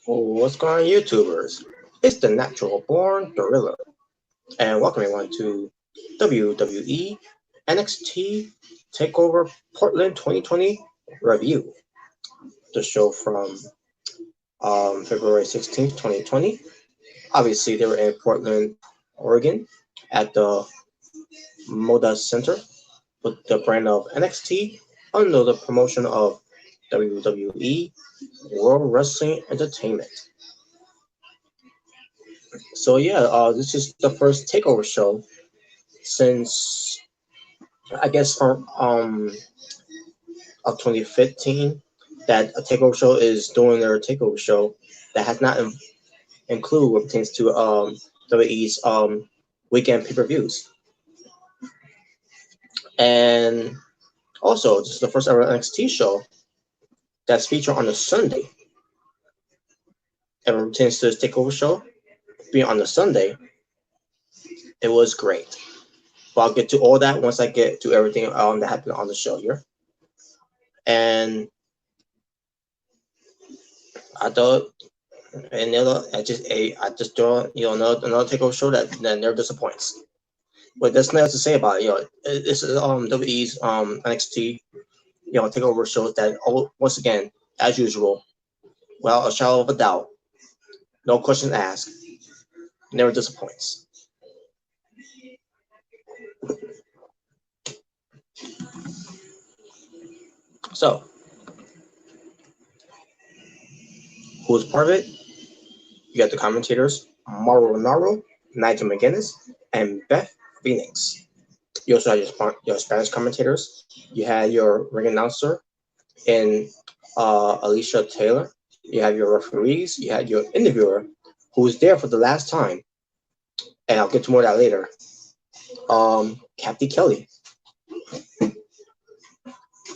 What's going on, YouTubers? It's the Natural Born Gorilla, and welcome everyone to WWE NXT TAKEOVER Portland 2020 review. The show from February 16th, 2020. Obviously, they were in Portland, Oregon, at the Moda Center with the brand of NXT under the promotion of WWE World Wrestling Entertainment. So yeah, this is the first takeover show since I guess from of 2015 that a takeover show is doing their takeover show that has not include what pertains to WWE's weekend pay-per-views. And also, this is the first ever NXT show that's featured on a Sunday. And what pertains to this takeover show being on the Sunday, it was great. But I'll get to all that once I get to everything that happened on the show here. And I thought, I just thought, another takeover show that never disappoints. But there's nothing else to say about it. This is WWE's NXT, takeover shows that once again, as usual, without a shadow of a doubt, no question asked, never disappoints. So, who's part of it? You got the commentators, Mauro Renaro, Nigel McGuinness, and Beth Phoenix. You also had your Spanish commentators. You had your ring announcer in Alicia Taylor. You have your referees. You had your interviewer, who was there for the last time, and I'll get to more of that later. Kathy Kelly.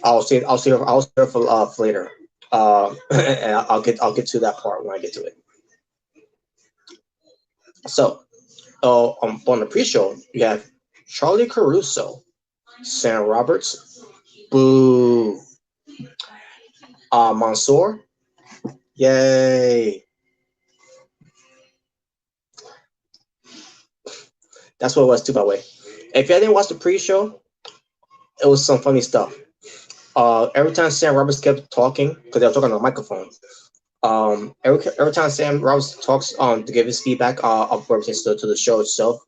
I'll say her for later. And I'll get to that part when I get to it. So, on the pre-show, you have Charlie Caruso, Sam Roberts, boo, Mansoor, yay. That's what it was too, by the way. If you didn't watch the pre-show, it was some funny stuff. Every time Sam Roberts kept talking, because they were talking on the microphone, every time Sam Roberts talks to give his feedback of what pertains to the show itself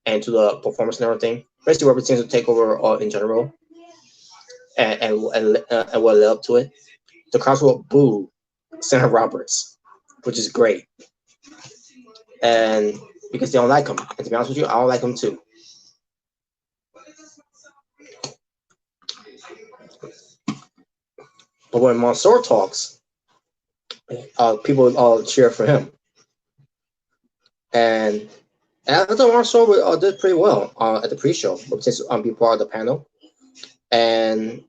and to the performance and everything, basically what pertains to TakeOver in general, and what led up to it, the crowds will boo Sam Roberts, which is great, and because they don't like him. And to be honest with you, I don't like him too. But when Mansoor talks, people cheer for him. And I thought Mansoor did pretty well at the pre-show, since be part of the panel. And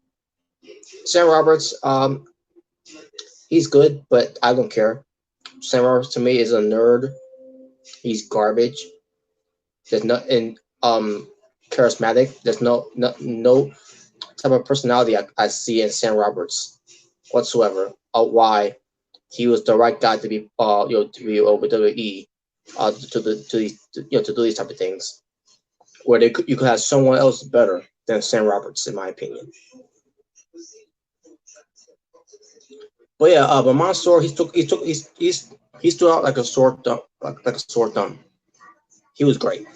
Sam Roberts, he's good, but I don't care. Sam Roberts to me is a nerd. He's garbage. There's nothing charismatic. There's no type of personality I see in Sam Roberts whatsoever. Why he was the right guy to be to be over WWE to do these type of things, where you could have someone else better than Sam Roberts, in my opinion. But yeah, but Mansoor, he stood out like a sore thumb. He was great.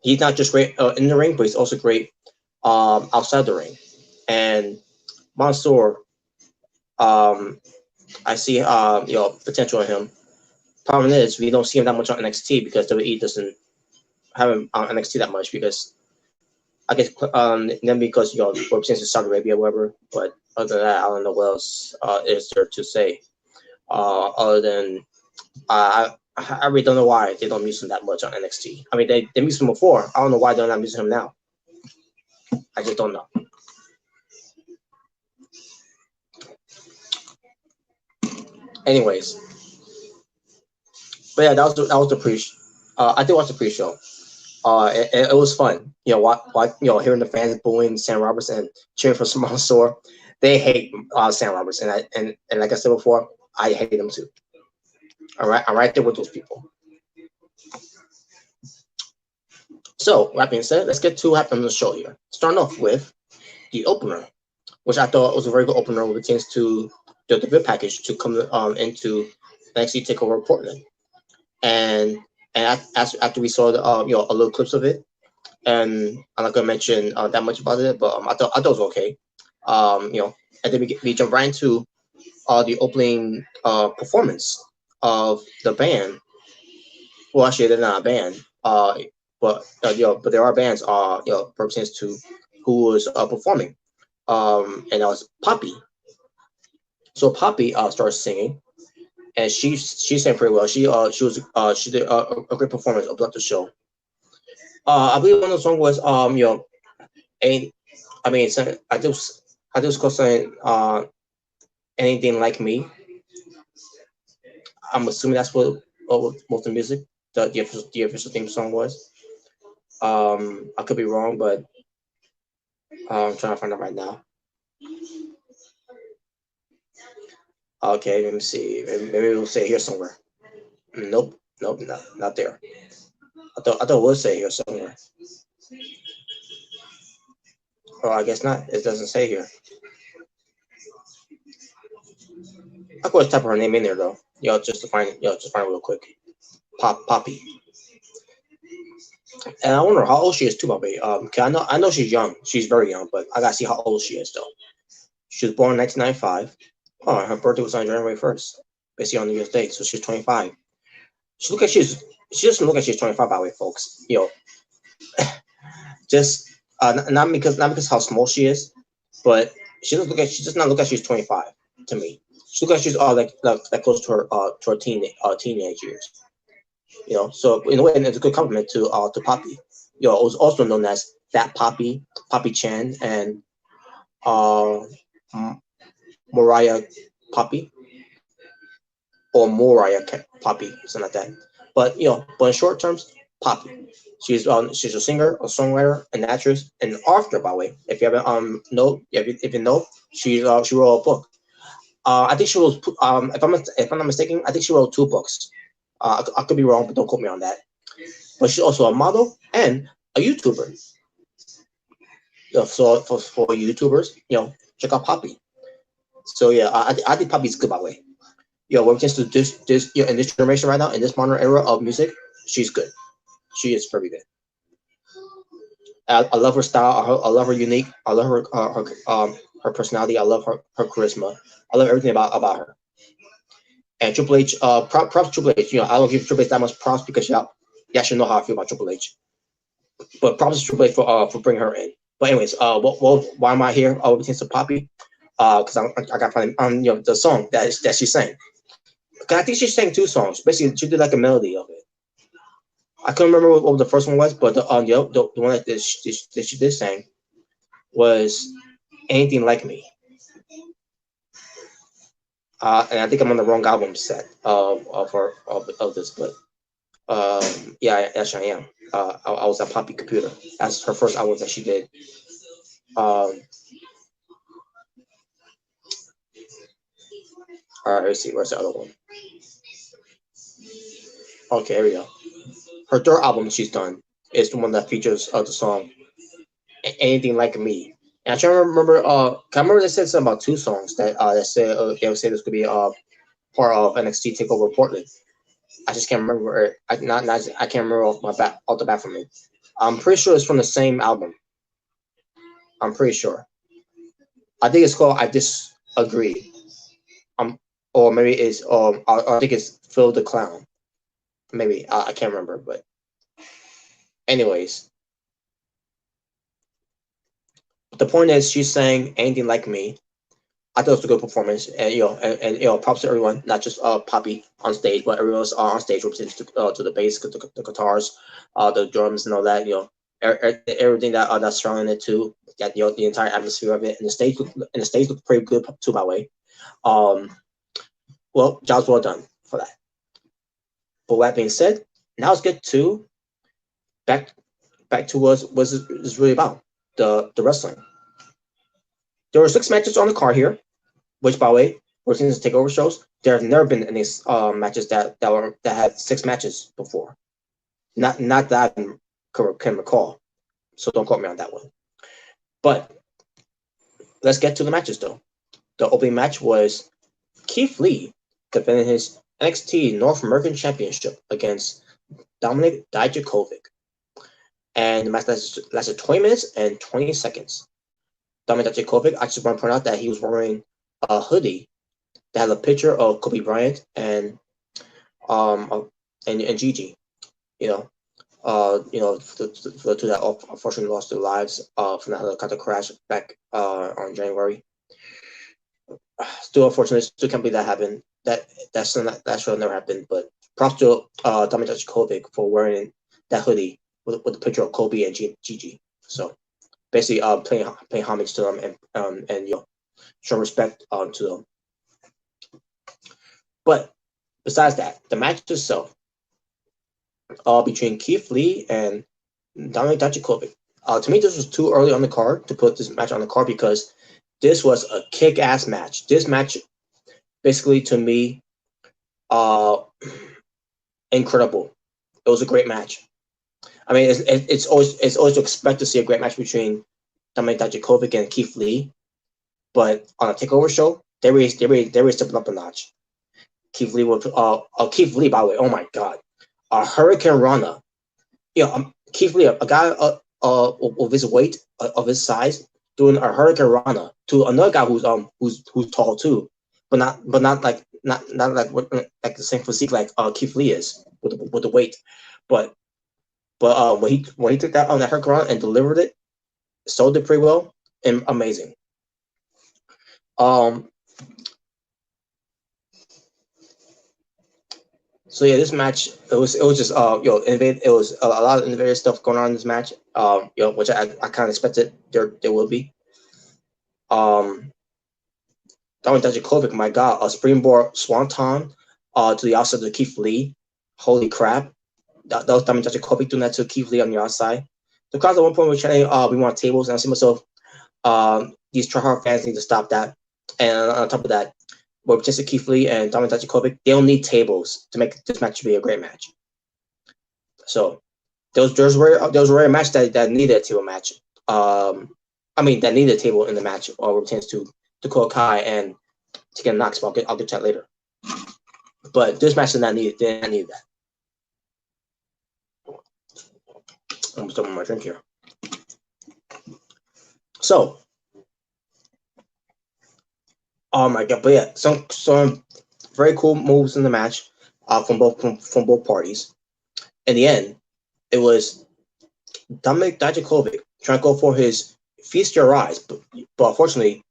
He's not just great in the ring, but he's also great outside the ring. And Mansoor, I see potential in him. Problem is, we don't see him that much on NXT because WWE doesn't have him on NXT that much, because I guess then because we're since Saudi Arabia or whatever. But other than that, I don't know what else is there to say. Other than I really don't know why they don't use him that much on NXT. I mean, they used him before. I don't know why they're not using him now. I just don't know. Anyways, but yeah, that was the pre. I did watch the pre-show. It was fun. Hearing the fans booing Sam Roberts and cheering for Mansoor, they hate Sam Roberts, and like I said before, I hate them too. All right, I'm right there with those people. So that being said, let's get to what happened on the show here. Starting off with the opener, which I thought was a very good opener when it comes to the bid package to come into NXT Takeover Portland, and after we saw the a little clips of it, and I'm not gonna mention that much about it, but I thought it was okay. And then we jump right into the opening performance of the band. Well, actually, they're not a band. But there are bands. Pertains to who was performing. And that was Poppy. So Poppy started singing, and she sang pretty well. She did a great performance of the show. I believe one of the songs was ain't I mean I just call saying anything like me. I'm assuming that's what the music the official theme song was. I could be wrong, but I'm trying to find out right now. Okay, let me see. Maybe we'll say here somewhere. Nope, not there. I thought it would say here somewhere. Oh, I guess not. It doesn't say here. I could type her name in there though. Just to find just find it real quick. Poppy. And I wonder how old she is too, Bobby. Cause I know she's young. She's very young, but I gotta see how old she is though. She was born in 1995. Oh, her birthday was on January 1st, basically on New Year's Day. So she's 25. She doesn't look like she's 25 by the way, folks. Just not because how small she is, but she does not look like she's 25 to me. She looks like she's like close to her teenage years. So in a way, it's a good compliment to Poppy. It was also known as Fat Poppy, Poppy Chan, and uh, Mariah Poppy or Mariah Poppy, something like that. But in short terms, Poppy. She's a singer, a songwriter, an actress, and an author. By the way, if you haven't if you know, she wrote a book. I think she wrote if I'm not mistaken, I think she wrote 2 books. I could be wrong, but don't quote me on that. But she's also a model and a YouTuber. So for YouTubers, check out Poppy. So yeah, I think Poppy's good by the way. When it comes to this in this generation right now, in this modern era of music, she's good. She is very good. I love her style. I love her unique. I love her personality. I love her charisma. I love everything about her. And Triple H, props to Triple H. I don't give Triple H that much props because y'all should know how I feel about Triple H. But props to Triple H for bringing her in. But anyways, why am I here? With to Poppy, because I got to find the song that she sang. Cause I think she sang 2 songs. Basically, she did like a melody of it. I couldn't remember what the first one was, but the one that she did sing was "Anything Like Me." And I think I'm on the wrong album set of this, but yeah, actually I am. I was at Poppy Computer. That's her first album that she did. All right, let's see. Where's the other one? Okay, here we go. Her third album she's done is the one that features the song "Anything Like Me." And I try to remember. I remember they said something about 2 songs that said they would say this could be part of NXT Takeover Portland. I just can't remember. I can't remember off the bat from it. I'm pretty sure it's from the same album. I'm pretty sure. I think it's called "I Disagree." Or maybe it's I think it's Phil the Clown. Maybe I can't remember, but anyways, the point is she's saying "Anything Like Me." I thought it was a good performance, and props to everyone, not just Poppy on stage, but everyone else on stage represents to the bass, the guitars, the drums, and all that. Everything that's surrounding it too. That the entire atmosphere of it, and the stage looked pretty good too, by the way. Well, job's well done for that. But with that being said, now let's get to back to what this is really about, the wrestling. there were 6 matches on the card here, which, by the way, for Seasons Takeover shows, there have never been any matches that had 6 matches before. Not that I can recall. So don't quote me on that one. But let's get to the matches, though. The opening match was Keith Lee defending his NXT North American Championship against Dominik Dijakovic. And the match lasted 20 minutes and 20 seconds. Dominik Dijakovic, I just want to point out that he was wearing a hoodie that had a picture of Kobe Bryant and Gigi. For the two that unfortunately lost their lives from that helicopter crash back on January. Still, unfortunately, still can't believe that happened. That should never happened. But props to Dominik Dijakovic for wearing that hoodie with the picture of Kobe and Gigi. So basically, paying homage to them and show respect to them. But besides that, the match itself, between Keith Lee and Dominik Dijakovic. To me, this was too early on the card to put this match on the card because this was a kick-ass match. This match, basically, to me, incredible. It was a great match. I mean, it's always to expect to see a great match between Dominik Dijakovic and Keith Lee, but on a Takeover show, they raised stepping up a notch. Keith Lee, by the way, oh my God. A Hurricane Rana. Keith Lee, a guy of his weight, of his size, doing a Hurricane Rana to another guy who's tall too, but not like the same physique like Keith Lee is with the weight, but when he took that on that Hurricane Rana and delivered it, sold it pretty well and amazing. So yeah, this match it was just it was a lot of innovative stuff going on in this match. Which I kind of expected there will be. Dominik Dijakovic, my God, a springboard swanton to the outside of Keith Lee. Holy crap! That was Dominik Dijakovic doing that to Keith Lee on the outside. The crowd at one point were chanting, "We want tables," and I see myself, these tryhard fans need to stop that. And on top of that, with just Keith Lee and Dominik Dijakovic, they don't need tables to make this match be a great match. So there was a rare match that needed a table match. That needed a table in the match pertains to Dakota Kai and Tegan Knox. But I'll get to that later. But this match did not need that. I'm still on my drink here. So, oh my God! But yeah, some very cool moves in the match from both parties. In the end, it was Dominik Dijakovic trying to go for his feast your eyes, but unfortunately,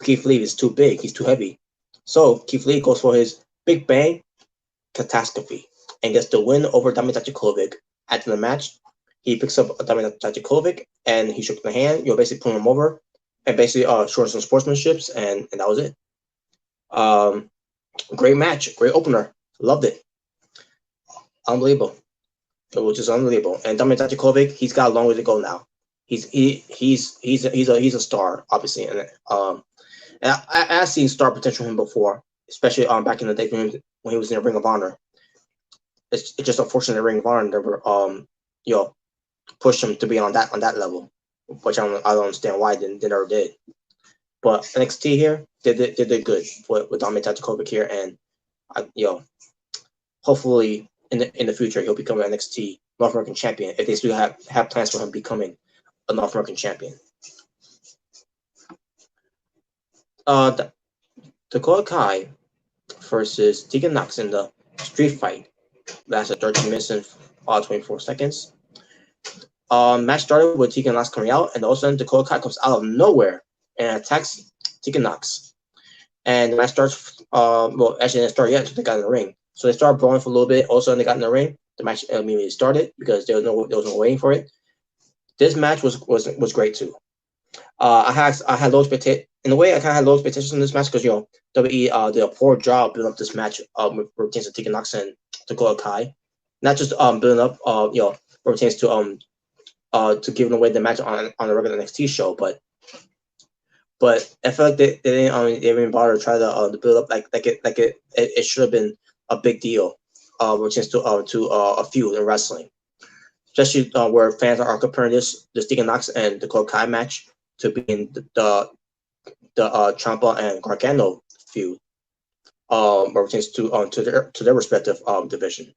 Keith Lee is too big. He's too heavy. So Keith Lee goes for his Big Bang Catastrophe and gets the win over Dominik Dijakovic. After the match, he picks up Dominik Dijakovic and he shook the hand. Basically pulling him over and basically showing some sportsmanship, and that was it. Great match, great opener. Loved it. Unbelievable. It was just unbelievable. And Dominik Dijakovic, he's got a long way to go now. He's a star, obviously, and I've seen star potential in him before, especially back in the day when he was in the Ring of Honor. It's just unfortunate the Ring of Honor never pushed him to be on that level, which I don't understand why they never did. But NXT here, they did good with Dominik Dijakovic here, and hopefully in the future he'll become an NXT North American champion if they still have plans for him becoming a North American champion. Dakota Kai versus Tegan Knox in the street fight lasted 13 minutes and 24 seconds. Match started with Tegan Knox coming out, and all of a sudden Dakota Kai comes out of nowhere and attacks Tegan Knox. And the match starts. Actually, it didn't start yet until they got in the ring. So they started brawling for a little bit. All of a sudden, they got in the ring. The match immediately started because there was no waiting for it. This match was great too. I had low expectations. In a way, I kind of had low expectations in this match because WWE did a poor job building up this match with pertains to Tegan Knox and Dakota Kai. Not just building up pertains to giving away the match on a regular NXT show, but but I feel like they didn't bother to try to build up it should have been a big deal, which is to a feud in wrestling, especially where fans are comparing this Deacon Knox and the Kai match to being the Ciampa and Gargano feud, or pertains to their respective division.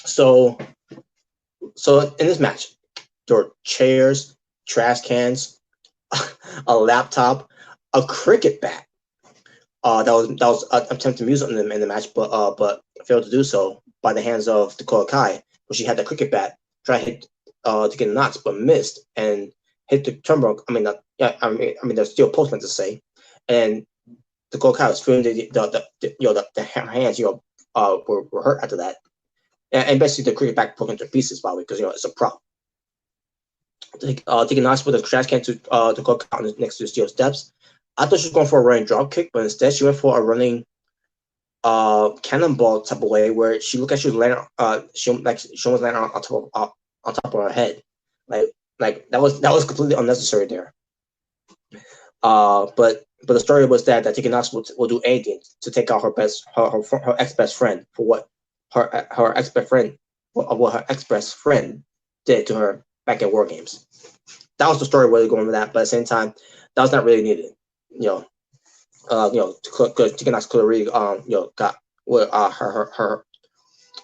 So in this match, there were chairs, trash cans, a laptop, a cricket bat. That was an attempt to use in the match, but failed to do so by the hands of Dakota Kai, where she had the cricket bat try to hit to get Knox, but missed and hit the turnbuckle. I mean, there's still postman to say, and Dakota Kai was feeling the hands were hurt after that, and basically the cricket bat broke into pieces, by the way, because it's a prop. Taking Knox with a trash can to go next to the steel steps. I thought she was going for a running drop kick, but instead she went for a running cannonball type of way, where she looked like she was landing. She was landing on top of her head, like that was completely unnecessary there. But the story was that Taking Knox will do anything to take out her ex best friend for what her ex best friend did to her back at War Games. That was the story where they're going with that, but at the same time, that was not really needed. Taking Knox could have really got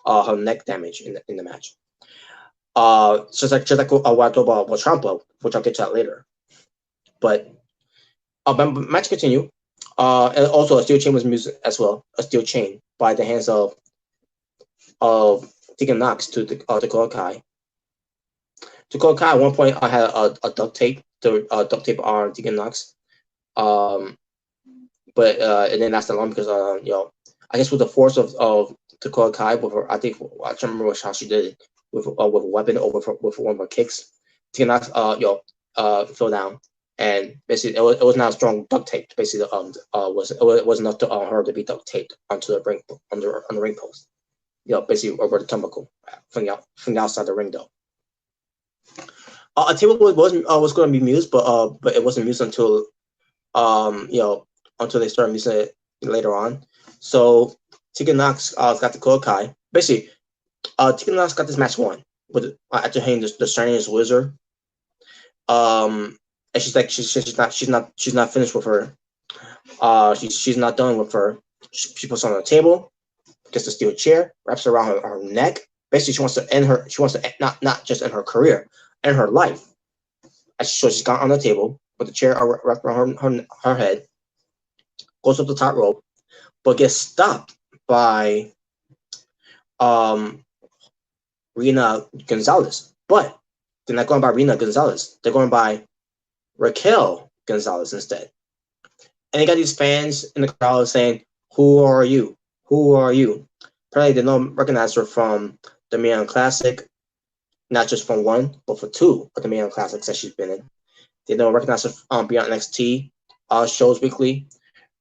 her neck damage in the match. Just like what I talked about with Ciampa, which I'll get to that later. But match continue. And also a steel chain was used as well, a steel chain by the hands of Taking Knox to the Dakota Kai. Dakota Kai at one point had a duct tape on Deacon Knox, but it didn't last that long because I guess with the force of Dakota Kai with her, I can't remember how she did it with a weapon or with one of her kicks. Deacon Knox fell down, and basically it was not a strong duct tape. Basically, it was enough to her to be duct taped onto the ring on the ring post. Basically over the turnbuckle from the outside the ring though. A table was going to be used, but it wasn't used until until they started using it later on. So Tegan Knox got the Dakota Kai. Basically, Tegan Knox got this match won with after hitting the Chinese Wizard. And she's like she's not finished with her. She's not done with her. She puts her on the table, gets a steel chair, wraps it around her neck. Basically, she wants to end her. She wants to not just end her career, end her life. So she's got on the table with the chair wrapped around her head. Goes up the top rope, but gets stopped by Rina Gonzalez. But they're not going by Rina Gonzalez. They're going by Raquel Gonzalez instead. And they got these fans in the crowd saying, "Who are you? Who are you?" Apparently, they don't recognize her from the Milan Classic, not just from one, but for two of the Milan Classics that she's been in. They don't recognize her beyond NXT shows weekly,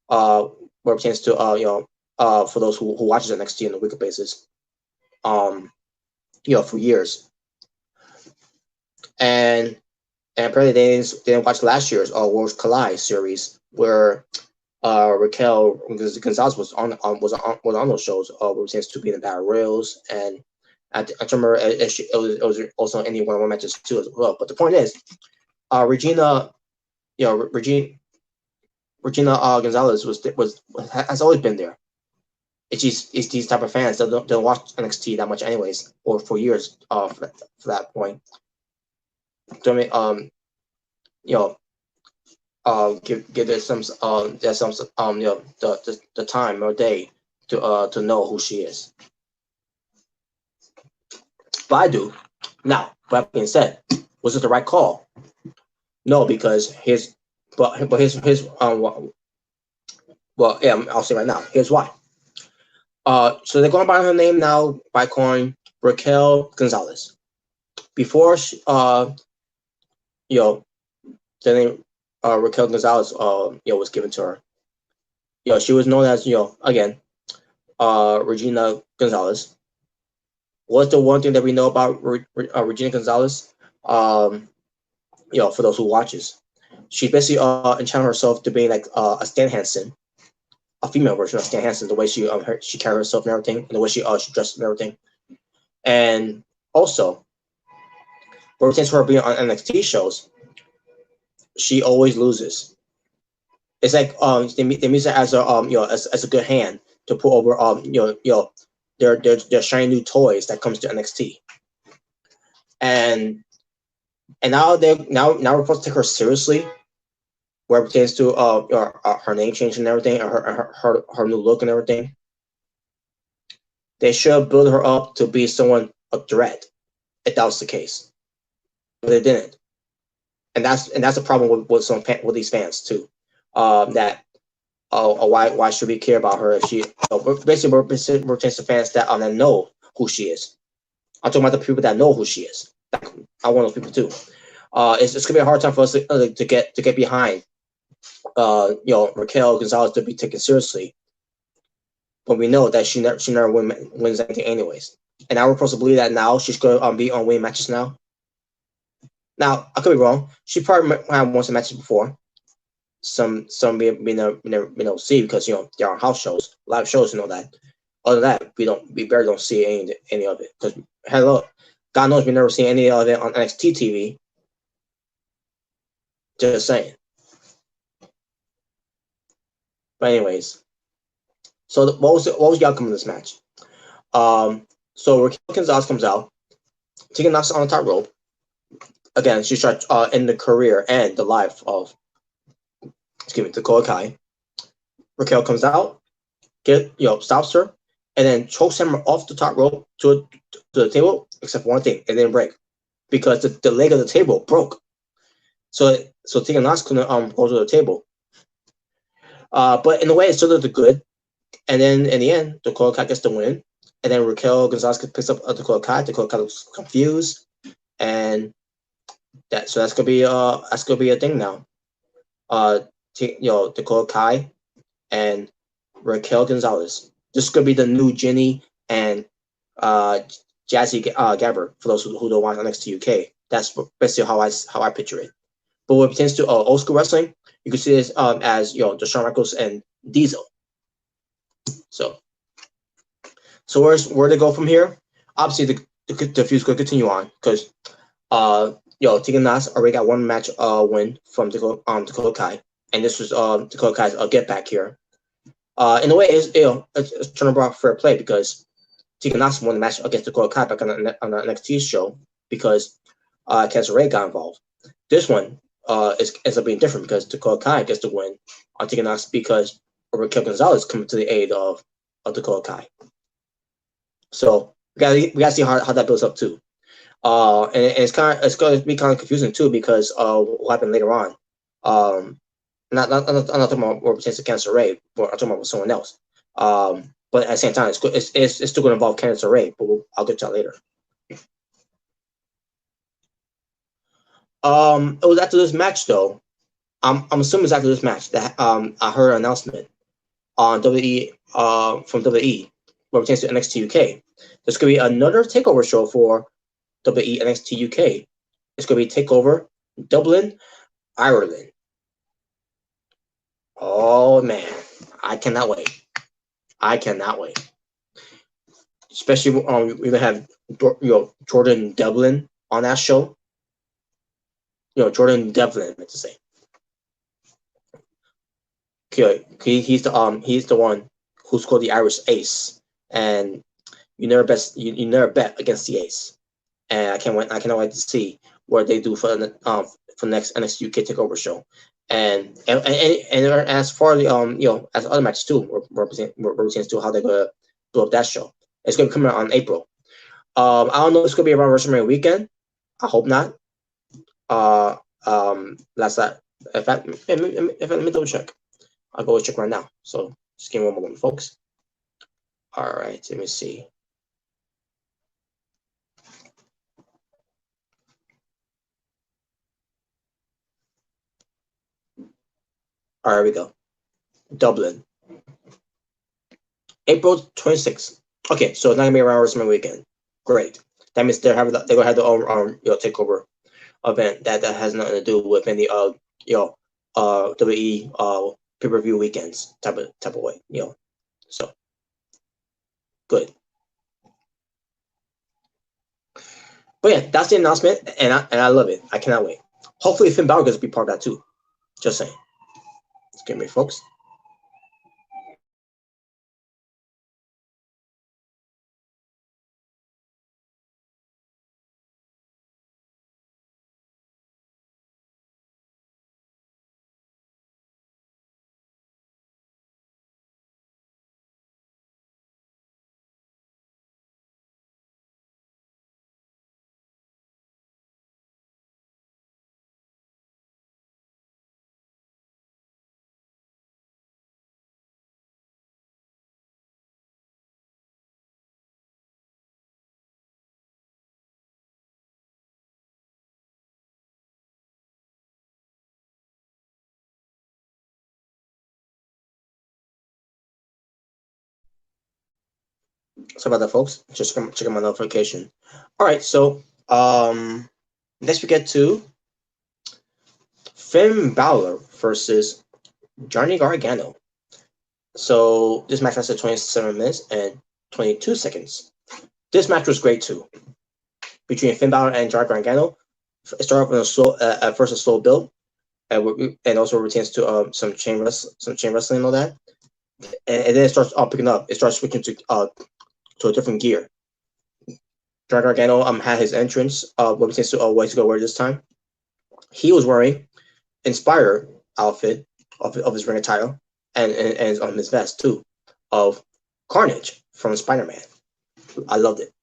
where it pertains to for those who watches NXT on a weekly basis, for years. And apparently they didn't watch last year's Worlds Collide series where Raquel Gonzalez was on those shows, where it pertains to being in battle royals, and I remember it was also any one-on-one matches too as well. But the point is, Regina Gonzalez has always been there. It's these type of fans that don't watch NXT that much anyways, or for years for that point. So give it some the time or day to know who she is. But I do. Now, that being said, was it the right call? No, because I'll say right now. Here's why. So they're going by her name now by calling Raquel Gonzalez. Before the name Raquel Gonzalez was given to her. She was known as again Regina Gonzalez. What's the one thing that we know about Regina Gonzalez? For those who watches, She basically enchanneled herself to being like a Stan Hansen, a female version of Stan Hansen, the way she carried herself and everything, and the way she dressed and everything. And also, where it pertains to her being on NXT shows, she always loses. It's like they use it as a as a good hand to put over their shiny new toys that comes to NXT. And now we're supposed to take her seriously, where it pertains to her name change and everything, and her new look and everything. They should build her up to be someone of threat, if that was the case, but they didn't, and that's a problem with these fans too. That why should we care about her if she basically we're the fans that know who she is. I'm talking about the people that know who she is. I want those people too. It's gonna be a hard time for us to get behind Raquel Gonzalez to be taken seriously, but we know that she never wins anything anyways. And now we're supposed to believe that now she's gonna be on winning matches now. Now I could be wrong. She probably won some matches before. Some we never see because they're on house shows, live shows, that. Other than that, we barely don't see any of it because hello, God knows we never see any of it on NXT TV. Just saying. But anyways, so what was the outcome of this match? So Raquel Gonzalez comes out, Tegan Knox on the top rope. Again, she starts in the career and the life of Dakota Kai. Raquel comes out, stops her, and then chokes him off the top rope to the table, except for one thing, it didn't break because the leg of the table broke. So Tegan Knox couldn't go to the table. But in a way, it still did good. And then in the end, Dakota Kai gets the win. And then Raquel Gonzalez picks up Dakota Kai. Dakota Kai looks confused, and that's gonna be a thing now. Dakota Kai and Raquel Gonzalez. This is gonna be the new Ginny and Jazzy Gabber for those who don't watch NXT UK. That's basically how I picture it. But when it pertains to old school wrestling, you can see this as the Shawn Michaels and Diesel. So where to go from here? Obviously, the feud's going to continue on because Tegan Knox already got one match win from Dakota Kai, and this was Dakota Kai's get back here. In a way, it's turnabout fair play because Tegan Knox won the match against Dakota Kai back on the NXT show because Candice LeRae got involved. This one ends up being different because Dakota Kai gets the win on Tegan Knox because Raquel Gonzalez coming to the aid of Dakota Kai. So we gotta see how that builds up too. And it's going to be kind of confusing too because what happened later on. I'm not talking about what pertains to Candice LeRae, but I'm talking about someone else. But at the same time, it's still going to involve Candice LeRae, but I'll get to that later. It was after this match though. I'm assuming it's after this match that I heard an announcement on WWE from WWE where it pertains to NXT UK. There's going to be another takeover show for WWE NXT UK. It's going to be Takeover Dublin, Ireland. Oh man, I cannot wait. Especially we're gonna have Jordan Devlin on that show. Jordan Devlin, I meant to say. Okay, he's the one who scored the Irish Ace, and you never bet against the Ace. And I cannot wait to see what they do for the next NXT UK Takeover show. And as far as as other matches too, represents to how they're gonna blow up that show. It's gonna come out on April. I don't know if it's gonna be around WrestleMania weekend. I hope not. That's that. Let me double check. I'll go check right now. So just give me one moment, folks. All right, let me see. All right, here we go. Dublin, April 26th. Okay, so it's not gonna be around WrestleMania weekend. Great. That means they're gonna have their own takeover event that has nothing to do with any WWE pay-per-view weekends type of way. So good. But yeah, that's the announcement, and I love it. I cannot wait. Hopefully, Finn Balor gets to be part of that too. Just saying. Excuse me, folks. Sorry about that, folks. Just checking my notification. All right, so next we get to Finn Balor versus Johnny Gargano. So this match lasted 27 minutes and 22 seconds. This match was great too, between Finn Balor and Johnny Gargano. It started off with a slow, at first a slow build, and also retains to some chain wrestling and all that, and then it starts picking up. It starts switching to a different gear. Johnny Gargano had his entrance. What retains to Ways to Go wear this time. He was wearing Inspire outfit of his ring attire and on his vest too of Carnage from Spider-Man. I loved it.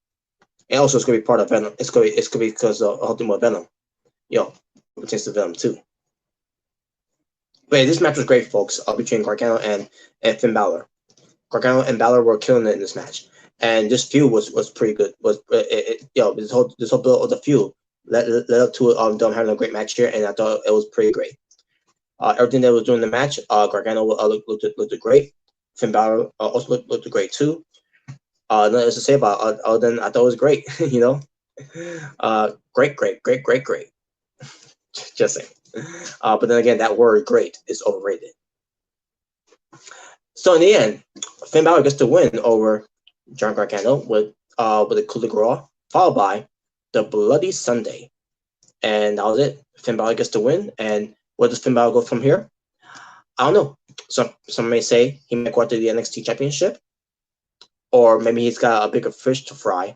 And also, it's gonna be part of Venom. It's gonna be because of Ultimate Venom. Pertains to Venom too. But yeah, this match was great, folks. Between Gargano and Finn Balor. Gargano and Balor were killing it in this match, and this feud was pretty good. This whole build of the feud led up to them having a great match here, and I thought it was pretty great. Everything that was doing the match, Gargano looked great. Finn Balor also looked great too. Nothing else to say about other than I thought it was great. Great. Just saying. But then again, that word "great" is overrated. So in the end, Finn Balor gets the win over John Gargano with a coup de grace, followed by the Bloody Sunday, and that was it. Finn Balor gets the win, and where does Finn Balor go from here? I don't know. Some may say he might go after the NXT Championship, or maybe he's got a bigger fish to fry,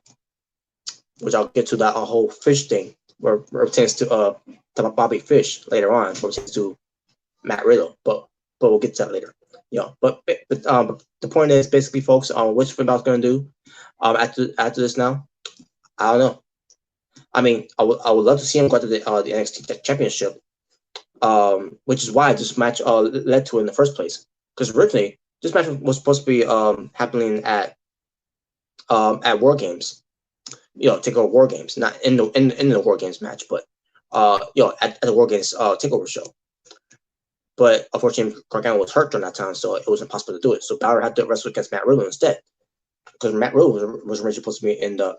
which I'll get to that whole fish thing, where it pertains to Bobby Fish later on, where it pertains to Matt Riddle, but we'll get to that later. But the point is basically, folks, what's Finn Balor's going to do after this now? I don't know. I mean, I would love to see him go to the NXT Championship, which is why this match led to it in the first place. Because originally, this match was supposed to be happening at War Games, TakeOver War Games, not in the War Games match, but at the War Games TakeOver show. But unfortunately, Gargano was hurt during that time, so it was impossible to do it. So Balor had to wrestle against Matt Riddle instead, because Matt Riddle was originally supposed to be in the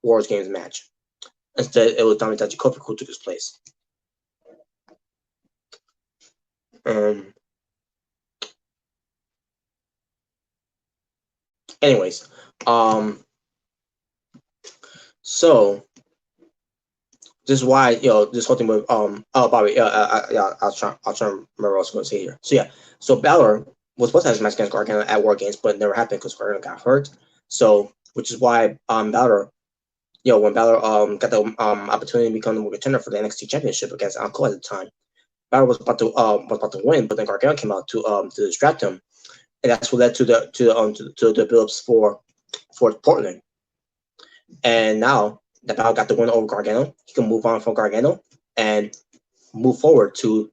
Wars Games match. Instead, it was Dominik Dijakovic who took his place. Anyways, so this is why this whole thing with Bobby. I'll try to remember what I was going to say here. So Balor was supposed to have his match against Gargano at War Games, but it never happened because Gargano got hurt. So, which is why Balor, when Balor got the opportunity to become the contender for the NXT Championship against Adam Cole at the time, Balor was about to win, but then Gargano came out to distract him, and that's what led to the build-ups for Portland. And now that Balor got the win over Gargano, he can move on from Gargano and move forward to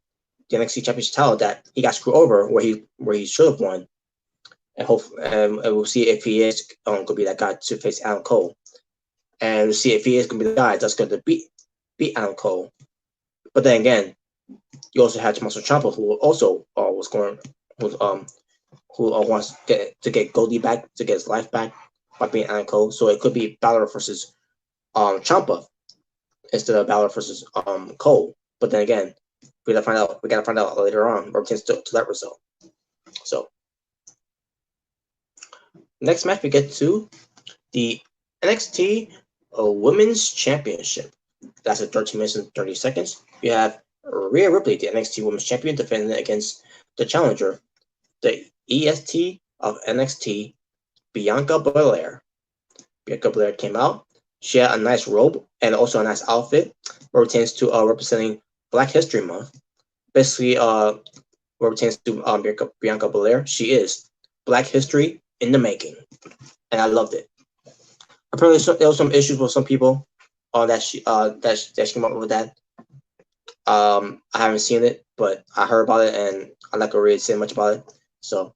the NXT Championship title that he got screwed over where he should have won. And we'll see if he is going to be that guy to face Adam Cole. And we'll see if he is going to be the guy that's going to beat Adam Cole. But then again, you also had Tommaso Ciampa, who also who wants to get Goldie back, to get his life back by being Adam Cole. So it could be Balor versus Ciampa instead of Balor versus Cole. But then again, We gotta find out. We gotta find out later on. What pertains to that result. So next match we get to the NXT Women's Championship. That's at 13 minutes and 30 seconds. You have Rhea Ripley, the NXT Women's Champion, defending against the challenger, the EST of NXT, Bianca Belair. Bianca Belair came out. She had a nice robe and also a nice outfit, where it pertains to representing Black History Month. Basically, where it pertains to Bianca Belair, she is Black History in the making, and I loved it. Apparently, there was some issues with some people that she came up with that. I haven't seen it, but I heard about it, and I'm not gonna really say much about it. So,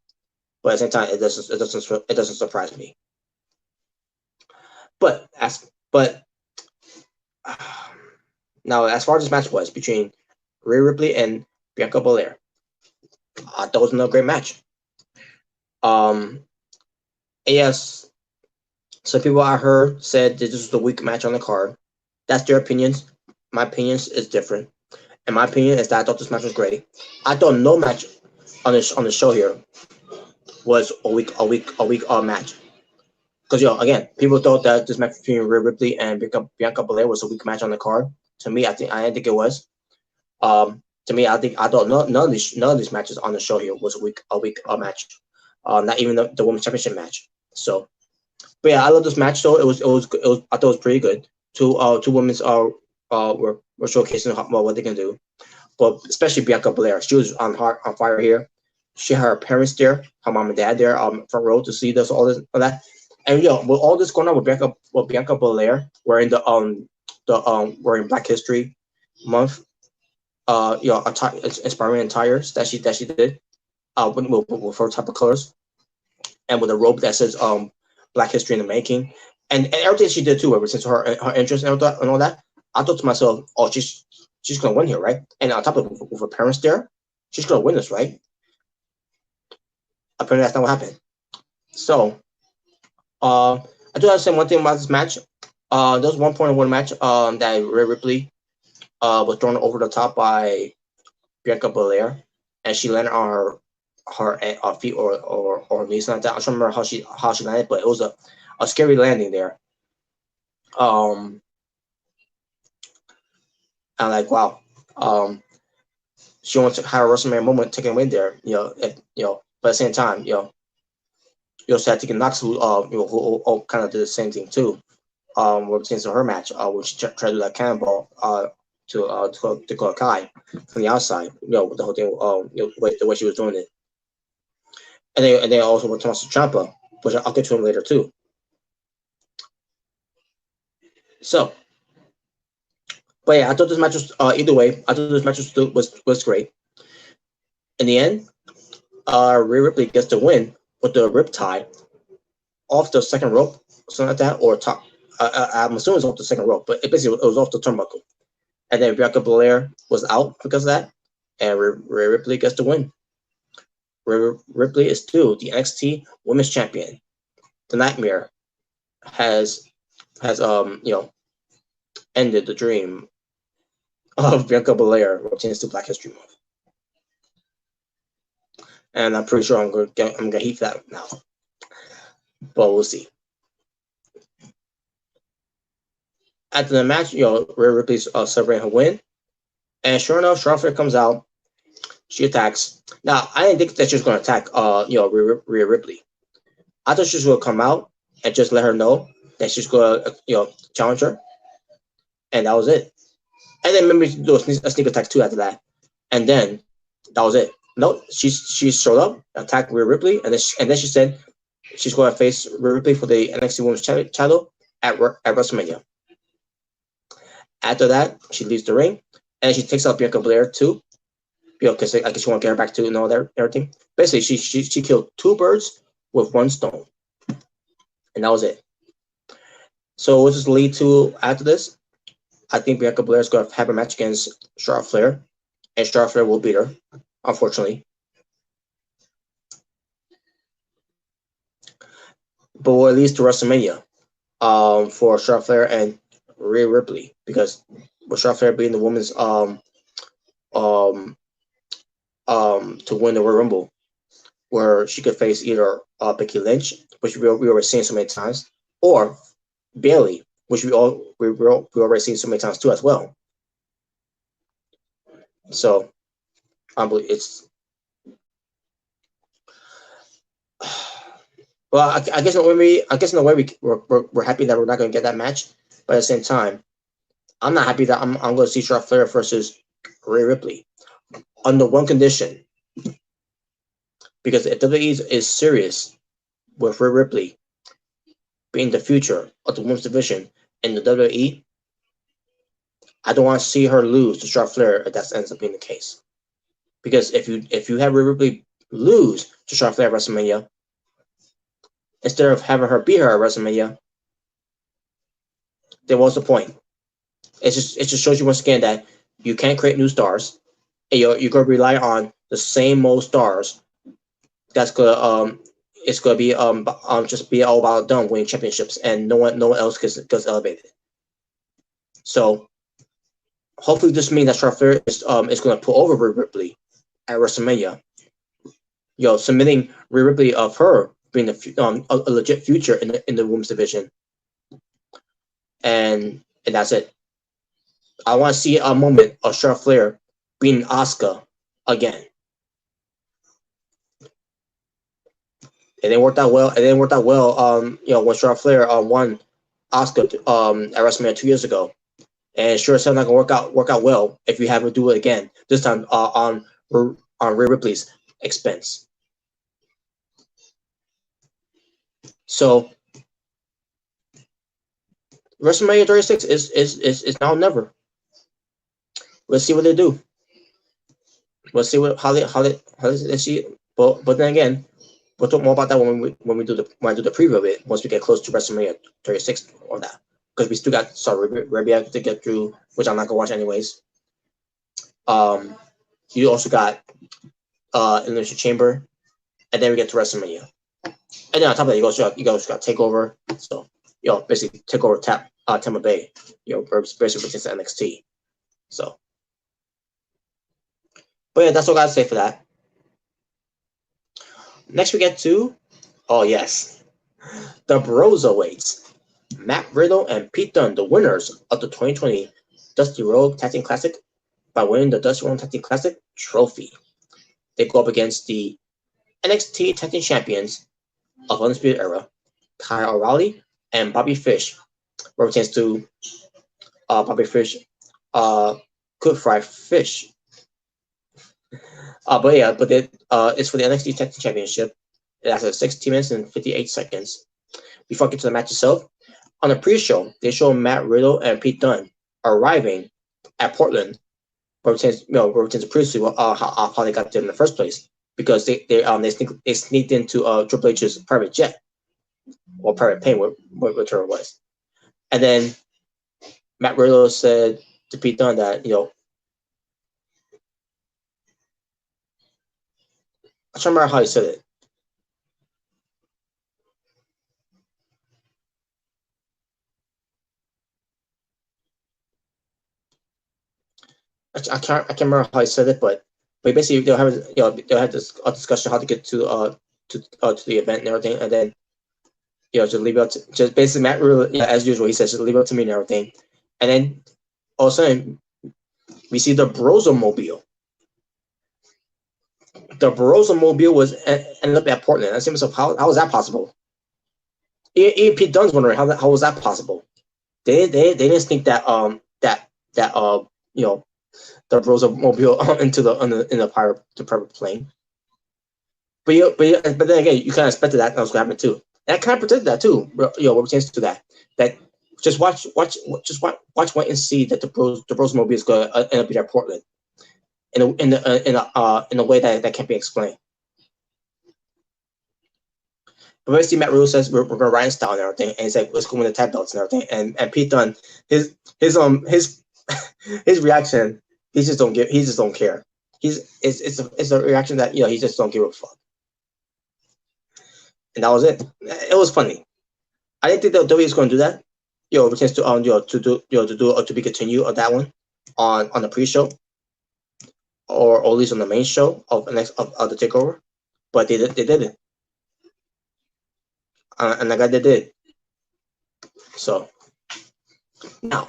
but at the same time, it doesn't surprise me. But now, as far as this match was between Rhea Ripley and Bianca Belair, I thought it was another great match. Yes, some people I heard said that this was the weak match on the card. That's their opinions. My opinion is different. And my opinion is that I thought this match was great. I thought no match on the show here was a weak match. Because again, people thought that this match between Rhea Ripley and Bianca Belair was a weak match on the card. To me, I didn't think it was. To me, I thought none of these matches on the show here was a weak match. Not even the women's championship match. So, but yeah, I love this match. So it was I thought it was pretty good. Two women's were showcasing what they can do, but especially Bianca Belair, she was on fire here. She had her parents there, her mom and dad there, front row to see this all that. And with all this going on with Bianca Belair, wearing wearing Black History Month, inspiring attires that she did, with her type of colors, and with a robe that says Black History in the making, and everything she did too, ever since her interest and all that. I thought to myself, oh, she's gonna win here, right? And on top of it, with her parents there, she's gonna win this, right? Apparently, that's not what happened. So, I do have to say one thing about this match. There was one point in one match that Rhea Ripley was thrown over the top by Bianca Belair, and she landed on her feet or knees like that. I don't remember how she landed, but it was a scary landing there. I'm like, wow. She wants to have a WrestleMania moment taken away there, but at the same time, you also had to get Knox, who kind of did the same thing too. Where it to her match, which she tried to do that cannonball to Kai from the outside, with the whole thing, the way she was doing it. And they also went to Tommaso Ciampa, which I'll get to him later too. So, but yeah, I thought this match was either way. I thought this match was great. In the end, Rhea Ripley gets the win with the riptide off the second rope, something like that, or top. I'm assuming it's off the second rope, but it was off the turnbuckle. And then Bianca Belair was out because of that, and Rhea Ripley gets the win. Rhea Ripley is still the NXT Women's Champion. The Nightmare has ended the dream of Bianca Belair pertains to Black History Month. And I'm pretty sure I'm gonna heat that now, but we'll see. After the match, Rhea Ripley's celebrating her win, and sure enough, Charlotte Flair comes out. She attacks. Now, I didn't think that she was going to attack, Rhea Ripley. I thought she was going to come out and just let her know that she's going to, challenge her, and that was it. And then maybe do a sneak attack too after that, and then that was it. No, she showed up, attacked Rhea Ripley, and then she said she's going to face Rhea Ripley for the NXT Women's title at WrestleMania. After that, she leaves the ring, and she takes out Bianca Belair too, because I guess she want to get her back to and all that everything. Basically, she killed two birds with one stone, and that was it. So what does this lead to after this? I think Bianca Belair is going to have a match against Charlotte Flair, and Charlotte Flair will beat her, unfortunately. But what leads to WrestleMania for Charlotte Flair and Rhea Ripley, because with Charlotte Flair being the women's to win the Royal Rumble, where she could face either Becky Lynch, which we already seen so many times, or Bayley, which we already seen so many times too as well. So it's well, I guess in a way we're happy that we're not going to get that match, but at the same time, I'm not happy that I'm going to see Charlotte Flair versus Rhea Ripley under one condition, because if WWE is serious with Rhea Ripley being the future of the women's division in the WWE, I don't want to see her lose to Charlotte Flair if that ends up being the case. Because if you have Rhea Ripley lose to Charlotte Flair at WrestleMania, instead of having her beat her at WrestleMania, then what's the point? It just shows you once again that you can't create new stars, and you're going to rely on the same old stars. That's gonna it's gonna be just be all about them winning championships, and no one else gets elevated. So hopefully this means that Charlotte Flair is going to pull over Rhea Ripley at WrestleMania. Submitting Rhea Ripley of her being a legit future in the women's division, and that's it. I want to see a moment of Charlotte Flair beating Asuka again. It didn't work out well. When Charlotte Flair won Asuka at WrestleMania 2 years ago, and sure as hell not gonna work out well if you have her do it again. This time on Rhea Ripley's expense. So WrestleMania 36 is now or never. Let's see what they do. Let's see how they see it. But then again, we'll talk more about that when I do the preview of it once we get close to WrestleMania 36 or that, because we still got Arabia to get through, which I'm not gonna watch anyways. You also got Elimination Chamber, and then we get to WrestleMania, and then on top of that you also got Takeover. So basically Takeover Tampa Bay, basically against NXT. So, but yeah, that's all I gotta say for that. Next we get to, oh yes, the Broserweights. Matt Riddle and Pete Dunne, the winners of the 2020 Dusty Rhodes Tag Team Classic, by winning the Dusty Rhodes Tag Team Classic trophy. They go up against the NXT Tag Team Champions of Undisputed Era, Kyle O'Reilly and Bobby Fish, represents to Bobby Fish, could fry fish. But it's for the NXT Tag Team Championship. It lasted 16 minutes and 58 seconds. Before I get to the match itself, on the pre-show, they show Matt Riddle and Pete Dunne arriving at Portland, represents previously how they got there in the first place, because they sneaked into Triple H's private jet or private plane, whatever it was, and then Matt Riddle said to Pete Dunne that I can't remember how he said it. I can't remember how he said it, but basically they'll have this discussion how to get to the event and everything, and then just leave it up to, just basically Matt Riddle, as usual, he says just leave it up to me and everything, and then all of a sudden we see the Brosermobile. The Brosermobile ended up at Portland. I see myself, how was that possible? Even Pete Dunne's wondering how was that possible. They didn't sneak that the Brosermobile into the private plane. But then again, you kind of expected that was going to happen too. And I kind of predicted that too. What pertains to that just watch, wait and see that the Brosermobile is going to end up at Portland in a way that can't be explained. But basically, Matt Riddle says we're going to ride in style and everything, and he's like, let's go win the tag belts and everything. And Pete Dunne, his reaction, he just don't care. It's a reaction that he just don't give a fuck. And that was it. It was funny. I didn't think that WWE was going to do that. Chance to to be continued on that one on the pre-show. or at least on the main show of the takeover, but they did it, and I got they did. So now,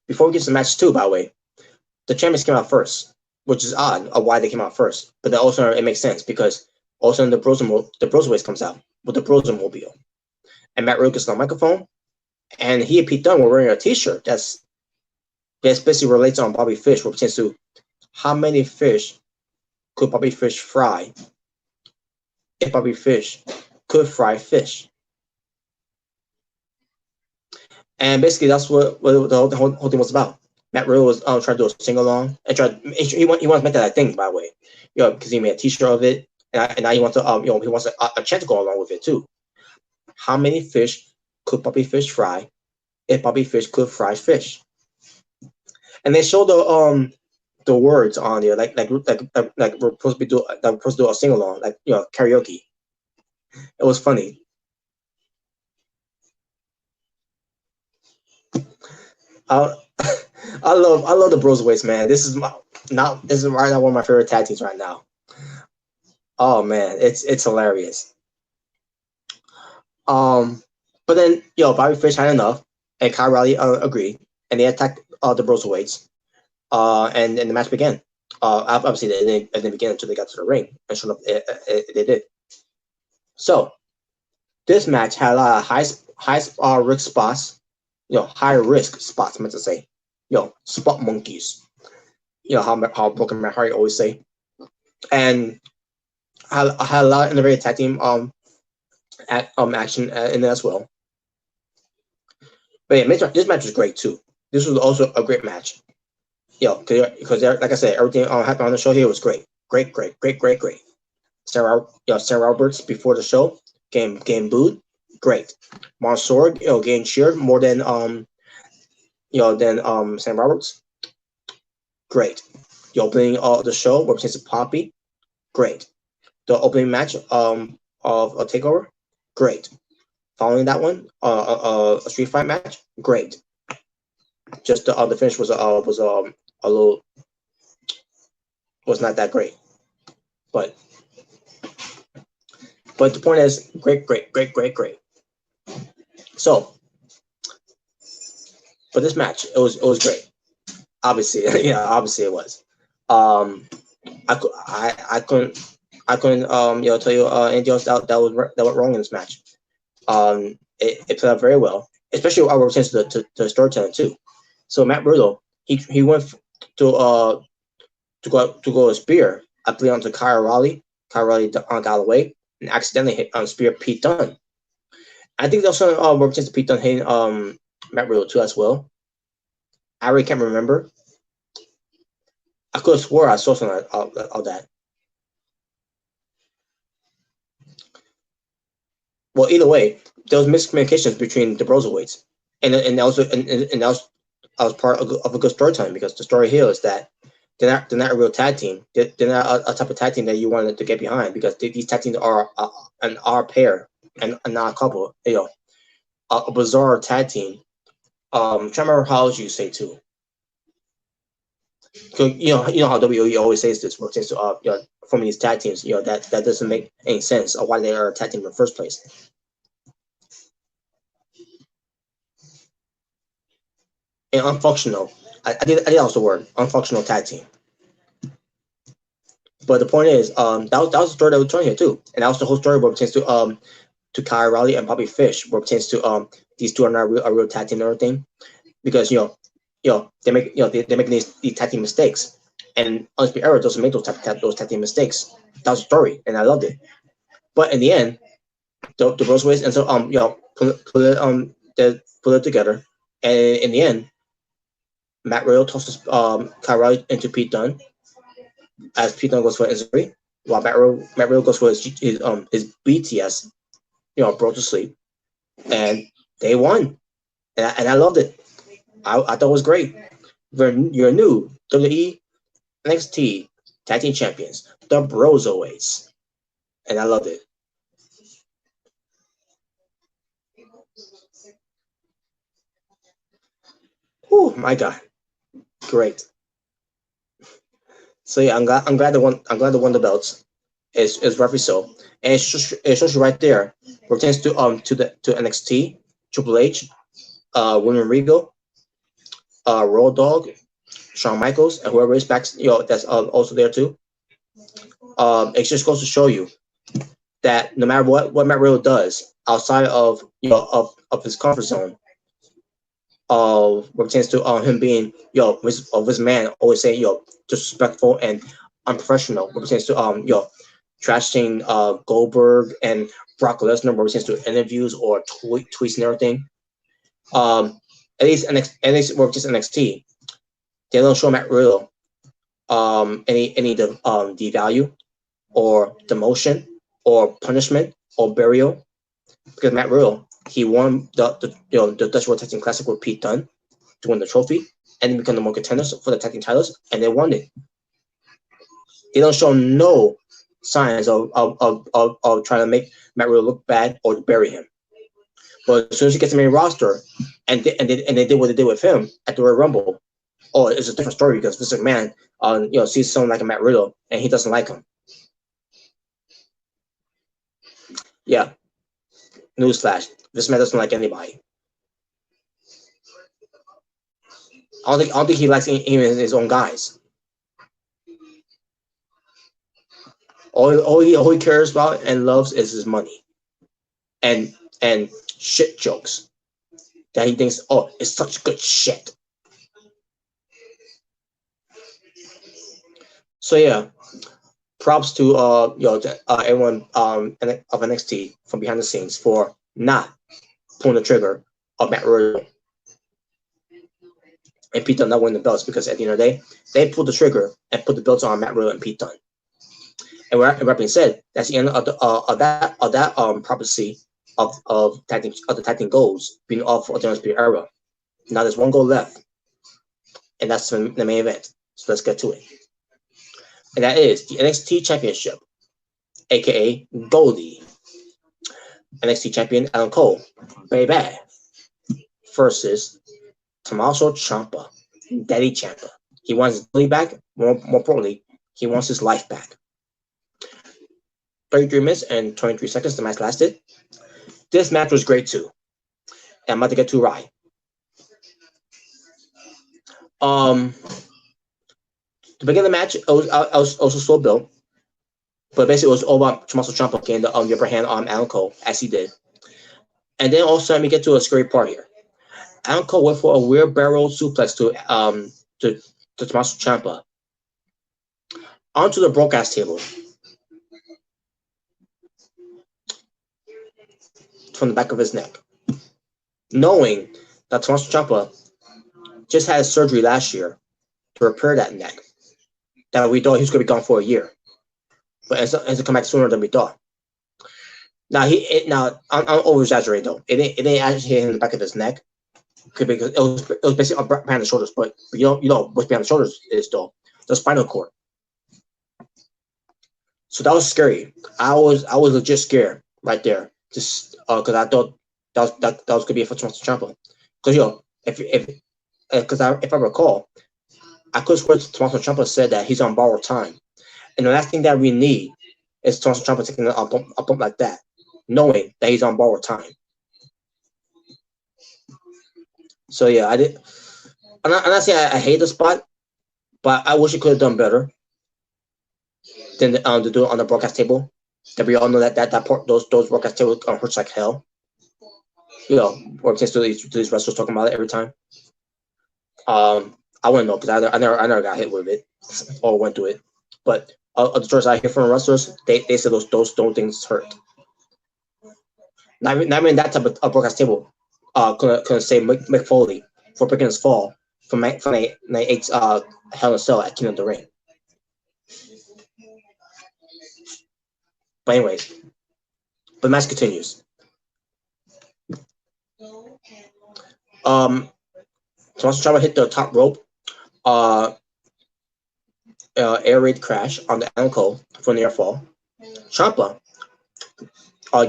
before we get to match 2, by the way, the champions came out first, which is odd of why they came out first. But then also it makes sense because also the Broserweights comes out with the Brosermobile, and Matt Riddle gets on the microphone, and he and Pete Dunne were wearing a T-shirt that's basically relates on Bobby Fish, which pertains to how many fish could Bobby Fish fry if Bobby Fish could fry fish. And basically, that's what the whole thing was about. Matt Riddle was trying to do a sing along and he wants to make that a thing, by the way, because he made a T-shirt of it, and now he wants to he wants a chant to go along with it too. How many fish could Bobby Fish fry if Bobby Fish could fry fish? And they show the words on there like we're supposed to do a sing along, like karaoke. It was funny. I love the Broserweights, man. This is right now one of my favorite tag teams right now. Oh man, it's hilarious. But then Bobby Fish had enough, and Kyle Riley agreed, and they attacked the Broserweights, and the match began. Obviously they didn't begin until they got to the ring, and sure enough, they did. So this match had a lot of high risk spots, high risk spots, I meant to say, spot monkeys. How Broken Matt Hardy always say, and I had a lot of innovative tag team action in there as well. But yeah, this match was great too. This was also a great match. Because like I said, everything happened on the show here was great. Great. Sarah Roberts before the show getting booed. Great. Mansoor, getting cheered more than Sam Roberts. Great. The opening of the show represents Poppy. Great. The opening match of a takeover. Great. Following that one, a street fight match. Great. Just the finish was a little was not that great, but the point is great. So for this match, it was great. Obviously, obviously it was. I couldn't tell you anything else that went wrong in this match. It played out very well, especially our returns to the storytelling too. So Matt Riddle, he went to go a spear, I believe, onto Kyle Riley. Kyle Riley got away and accidentally hit spear Pete Dunne. I think there's some reference to Pete Dunne hitting Matt Riddle too as well. I really can't remember. I could have swore I saw something of that. Well, either way, there was miscommunications between the Broserweights, and that was part of a good storytelling, because the story here is that they're not a real tag team. They're not a type of tag team that you wanted to get behind, because these tag teams are an R pair and not a couple. A bizarre tag team. Trying to remember how else you say too. You know how WWE always says this when it comes to forming these tag teams. That doesn't make any sense of why they are a tag team in the first place. And unfunctional. I did also the word unfunctional tag team. But the point is, that was the story that we're telling here too, and that was the whole story where it pertains to Kyle Riley and Bobby Fish, where it pertains to these two are not a real tag team and everything, because they make they're making these tag team mistakes, and Undisputed Era doesn't make those tag team mistakes. That was the story, and I loved it. But in the end, the Broserweights and so put it together, and in the end, Matt Riddle tosses Kyle Riley into Pete Dunne, as Pete Dunne goes for injury, while Matt Riddle goes for his BTS, brought to sleep, and they won, and I loved it. I thought it was great. Your new WWE NXT Tag Team Champions, the Broserweights, and I loved it. Oh my God, great. So yeah, I'm glad they won the belts. Is rightfully so, and it shows you right there. Pertains to NXT, Triple H, William Regal, Raw Dog, Shawn Michaels, and whoever is back, that's also there too. It just goes to show you that no matter what Matt Riddle does outside of of his comfort zone, of what pertains to him being of his man always saying disrespectful and unprofessional, what pertains to trashing Goldberg and Brock Lesnar, what pertains to interviews or tweets and everything. At least what just NXT, they don't show Matt Riddle any devalue or demotion or punishment or burial, because Matt Riddle, he won the Dutch World Tag Team Classic with Pete Dunne to win the trophy and then become the more contenders for the tag team titles, and they won it. They don't show no signs of trying to make Matt Riddle look bad or to bury him. But as soon as he gets the main roster, and they did what they did with him at the Royal Rumble, it's a different story because Vince McMahon sees someone like a Matt Riddle and he doesn't like him. Yeah, newsflash: Vince McMahon doesn't like anybody. I don't think he likes even his own guys. All he cares about and loves is his money, and shit jokes that he thinks, it's such good shit. So yeah, props to everyone of NXT from behind the scenes for not pulling the trigger of Matt Riddle and Pete Dunne not winning the belts, because at the end of the day, they pulled the trigger and put the belts on Matt Riddle and Pete Dunne. And with that being said, that's the end of that prophecy of the tag team goals being off for the Undisputed Era. Now there's one goal left, and that's the main event. So let's get to it. And that is the NXT Championship, aka Goldie. NXT Champion Adam Cole, baby, versus Tommaso Ciampa, Daddy Ciampa. He wants his money back. More importantly, he wants his life back. 33 minutes and 23 seconds the match lasted. This match was great too. And I'm about to get to right. To begin the match, I was also slow built, but basically it was all about Tommaso Ciampa getting the upper hand on Adam Cole, as he did. And then all of a sudden we get to a scary part here. Adam Cole went for a wheelbarrow suplex to Tommaso Ciampa onto the broadcast table from the back of his neck, knowing that Tommaso Ciampa just had surgery last year to repair that neck, that we thought he was going to be gone for a year, but ends up come back sooner than we thought. Now I'm over exaggerating though. It ain't actually hitting the back of his neck, because it was basically behind the shoulders. But you know what's behind the shoulders is though the spinal cord. So that was scary. I was legit scared right there, just because I thought that was gonna be for Tommaso Ciampa. Because if I recall, I could swear Tommaso Ciampa said that he's on borrowed time, and the last thing that we need is Tommaso Ciampa taking a bump like that, knowing that he's on borrowed time. So yeah, I did. I'm not saying I hate the spot, but I wish it could have done better than to do it on the broadcast table. That we all know that part, those broadcast tables hurts like hell. Or to these wrestlers talking about it every time. I wouldn't know, because I never got hit with it or went through it. But the stories I hear from wrestlers, they say those things hurt. Not even that type of broadcast table couldn't save Mick Foley for breaking his fall from 98's Hell in a Cell at King of the Ring. But anyways, the match continues. Tommaso Ciampa hit the top rope, air raid crash on the Adam Cole for a near fall. Ciampa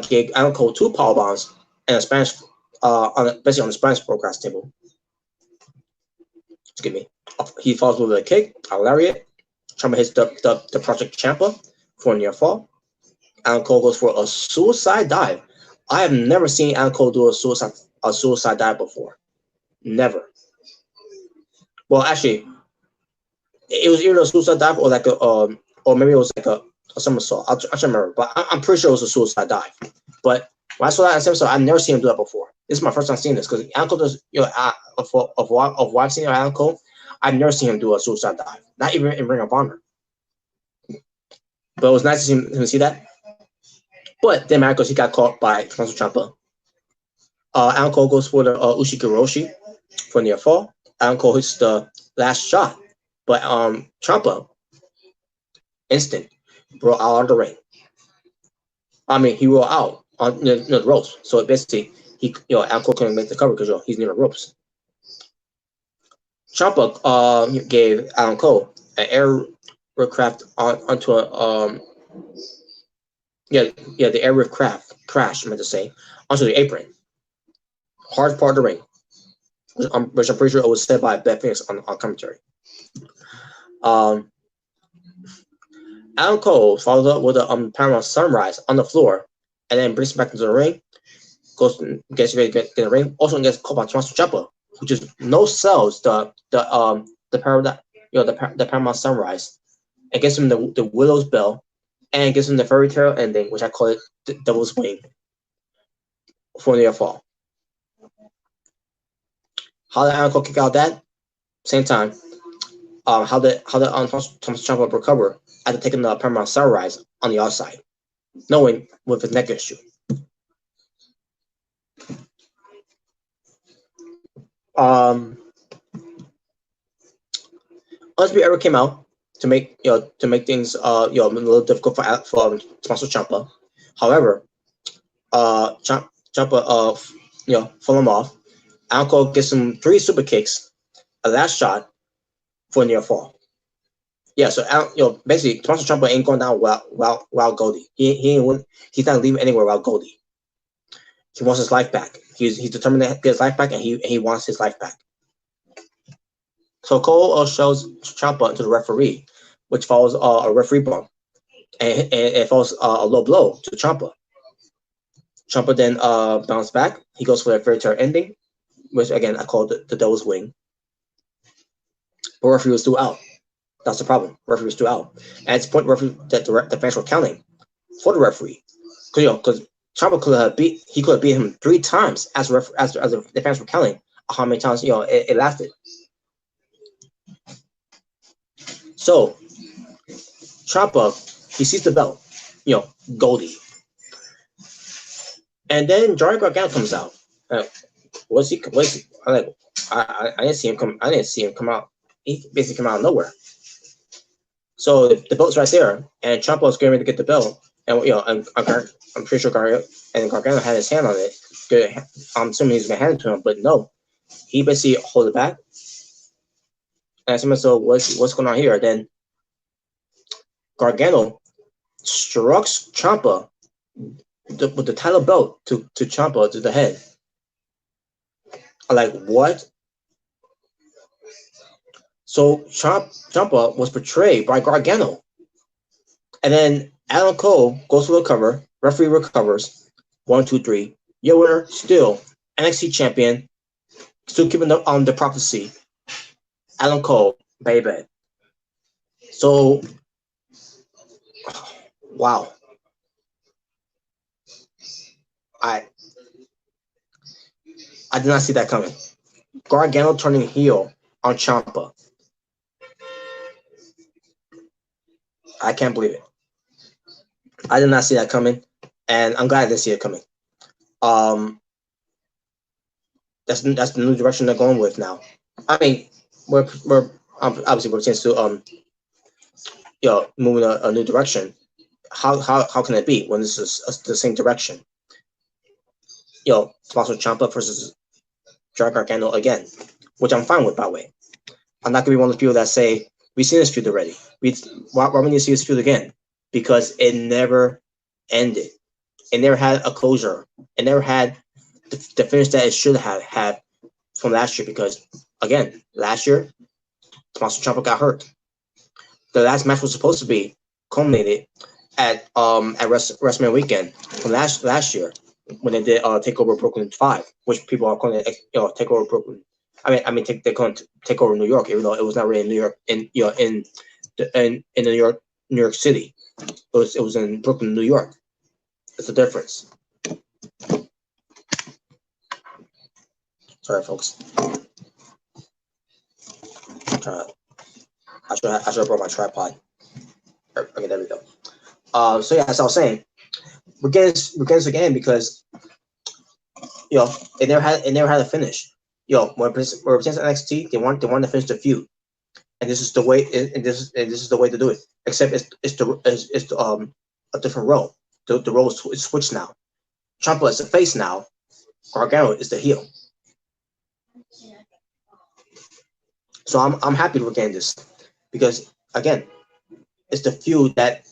gave Adam Cole 2 power bombs and a Spanish, basically on the Spanish broadcast table. Excuse me. He falls with a kick, a lariat, Ciampa hits the Project Ciampa for a near fall. Adam Cole goes for a suicide dive. I have never seen Adam Cole do a suicide dive before. Never. Well, actually, it was either a suicide dive or like or maybe it was like a somersault. I can't remember, but I'm pretty sure it was a suicide dive. But when I saw that in somersault, I've never seen him do that before. This is my first time seeing this because Adam Cole does, of what I've seen of Adam Cole, I've never seen him do a suicide dive. Not even in Ring of Honor. But it was nice to see him see that. But then because he got caught by Tommaso Ciampa. Adam Cole goes for the Ushikoroshi for near fall. Adam Cole hits the last shot, but Ciampa instant roll out of the ring. I mean, he rolled out on the ropes, so basically Adam Cole couldn't make the cover because he's near the ropes. Ciampa gave Adam Cole an aircraft onto a the aircraft crash, I meant to say, onto the apron. Hard part of the ring, which I'm pretty sure it was said by Beth Phoenix on commentary. Adam Cole follows up with a Paramount Sunrise on the floor, and then brings him back into the ring. Gets ready to get in the ring. Also gets caught by Tommaso Ciampa, who just no sells the Paramount Sunrise, and gets him the Widow's Bell, and gives him the fairy tale ending, which I call it the Devil's Wing for the fall. How did Adam Cole kick out that? Same time. How did Tommaso Ciampa recover after taking the Paramount Sunrise on the outside, knowing with his neck issue. Undisputed Era came out to make things a little difficult for Tommaso Ciampa. However, Ciampa fell him off. Adam Cole gets him 3 super kicks, a last shot for a near fall. Yeah, so basically Tommaso Ciampa ain't going down without Goldie. He's not leaving anywhere without Goldie. He wants his life back. He's determined to get his life back, and he wants his life back. So Cole shows Ciampa to the referee, which follows a referee bump, and it follows a low blow to Ciampa. Ciampa then bounces back. He goes for the fairy tale ending, which again I call the Devil's Wing. But referee was still out. That's the problem. Referee was still out. At this point, the fans were counting for the referee, because Ciampa could have beat him 3 times as the fans were counting how many times it lasted. So Ciampa, he sees the belt, Goldie, and then Johnny Gargano comes out. Was he? I didn't see him come. I didn't see him come out. He basically came out of nowhere. So the belt's right there, and Ciampa was getting ready to get the belt, and I'm pretty sure Gargano had his hand on it. I'm assuming he's gonna hand it to him, but no, he basically hold it back. And someone said, what's going on here? Then Gargano strikes Ciampa with the title belt to Ciampa to the head. I'm like, what? So Ciampa was betrayed by Gargano. And then Adam Cole goes for the cover. Referee recovers. 1, 2, 3. Your winner, still NXT champion. Still keeping the prophecy. Adam Cole, baby. So, wow. I did not see that coming. Gargano turning heel on Ciampa. I can't believe it. I did not see that coming, and I'm glad I didn't see it coming. That's the new direction they're going with now. I mean, we're obviously we're chance to move in a new direction. How can it be when this is the same direction? Tommaso Ciampa versus Johnny Gargano again, which I'm fine with, by the way. I'm not gonna be one of the people that say we've seen this feud already. Why we need to see this feud again? Because it never ended. It never had a closure. It never had the finish that it should have had from last year. Because again, last year, Tommaso Ciampa got hurt. the last match was supposed to be culminated at WrestleMania weekend from last year when they did Takeover Brooklyn 5, which people are calling it Takeover Brooklyn. They're calling it Takeover New York, even though it was not really in New York in New York City. It was in Brooklyn, New York. It's a difference. Sorry, folks. I should have brought my tripod. Okay, there we go. So yeah, as I was saying, we're getting this again because it never had a finish. When it represents NXT, they want to finish the feud, and this is the way. And this is the way to do it. Except it's a different role. The role is switched now. Ciampa is the face now. Gargano is the heel. So I'm happy we're getting this because again, it's the feud that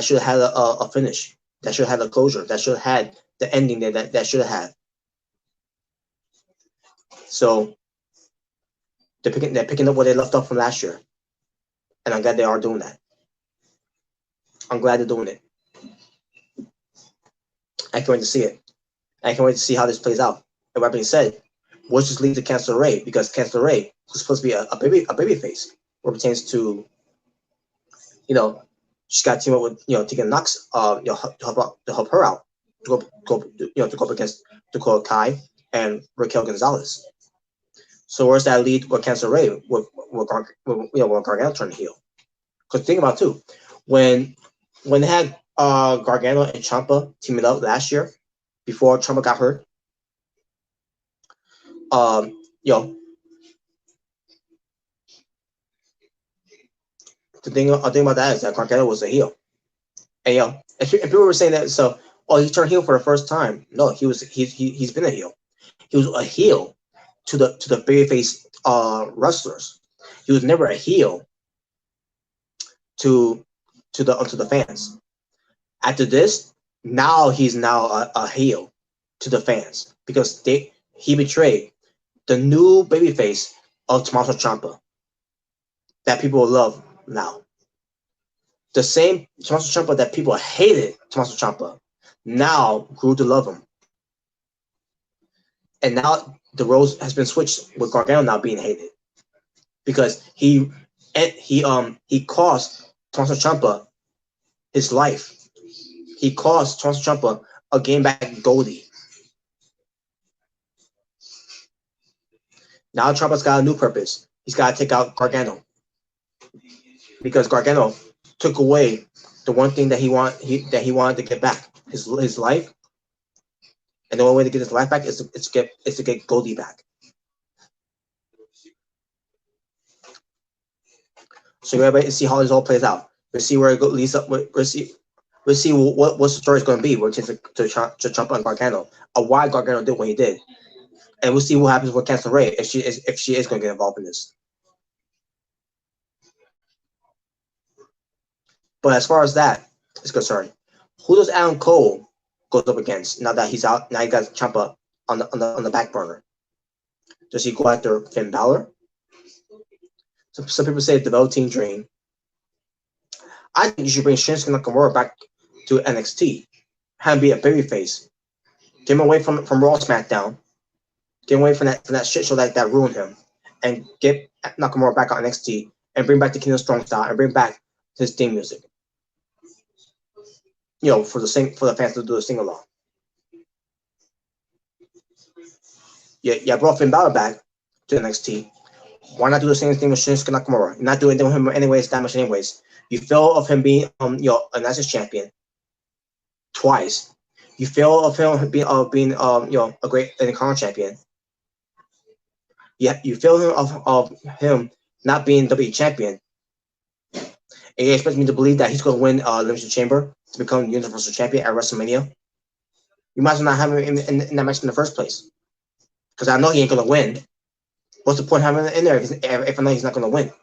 should have had a finish. That should have had a closure. That should have had the ending that should have had. So they're picking up what they left off from last year, and I'm glad they are doing that. I'm glad they're doing it. I can't wait to see it. I can't wait to see how this plays out. And that being said, we'll just leave to Candice LeRae because Candice LeRae was supposed to be a baby face, what pertains to she's got to team up with Tegan Knox to help her out to go up against Dakota Kai and Raquel Gonzalez. So where's that lead with Candice LeRae with Gargano turned heel? Because think about it too, when they had Gargano and Ciampa teaming up last year before Ciampa got hurt, the thing about that is that Gargano was a heel, and if people were saying that, so he turned heel for the first time. No, he's been a heel. He was a heel to the babyface wrestlers. He was never a heel to the fans. After this, now he's a heel to the fans because he betrayed the new babyface of Tommaso Ciampa that people love now. The same Tommaso Ciampa that people hated Tommaso Ciampa now grew to love him. And now the roles has been switched with Gargano now being hated because he cost Tommaso Ciampa his life. He cost Tommaso Ciampa a game back Goldie. Now Ciampa's got a new purpose. He's got to take out Gargano because Gargano took away the one thing that he wanted to get back, his life. And the only way to get his life back is to get Goldie back. So we're wait to see how this all plays out. We'll see where it leads up. We'll see what the story is going to be. We're to Ciampa and Gargano, or why Gargano did what he did, and we'll see what happens with Candice LeRae if she is going to get involved in this. But as far as that is concerned, who does Adam Cole goes up against now that he's out? Now he got Ciampa on the back burner. Does he go after Finn Balor? Some people say the Velveteen Dream. I think you should bring Shinsuke Nakamura back to NXT. Have him be a babyface. Get him away from Raw SmackDown. Get him away from that shit show that ruined him, and get Nakamura back on NXT and bring back the King of Strong Style and bring back his theme music. For the fans to do a sing along. Yeah, brought Finn Balor back to NXT. Why not do the same thing with Shinsuke Nakamura? You're not doing him anyways that much anyways. You fail of him being a National champion twice. You fail of him being a great Intercontinental champion. Yeah, you fail of him not being WWE champion. And you expect me to believe that he's going to win Elimination Chamber to become Universal Champion at WrestleMania? You might as well not have him in that match in the first place. Because I know he ain't going to win. What's the point of having him in there if I know he's not going to win?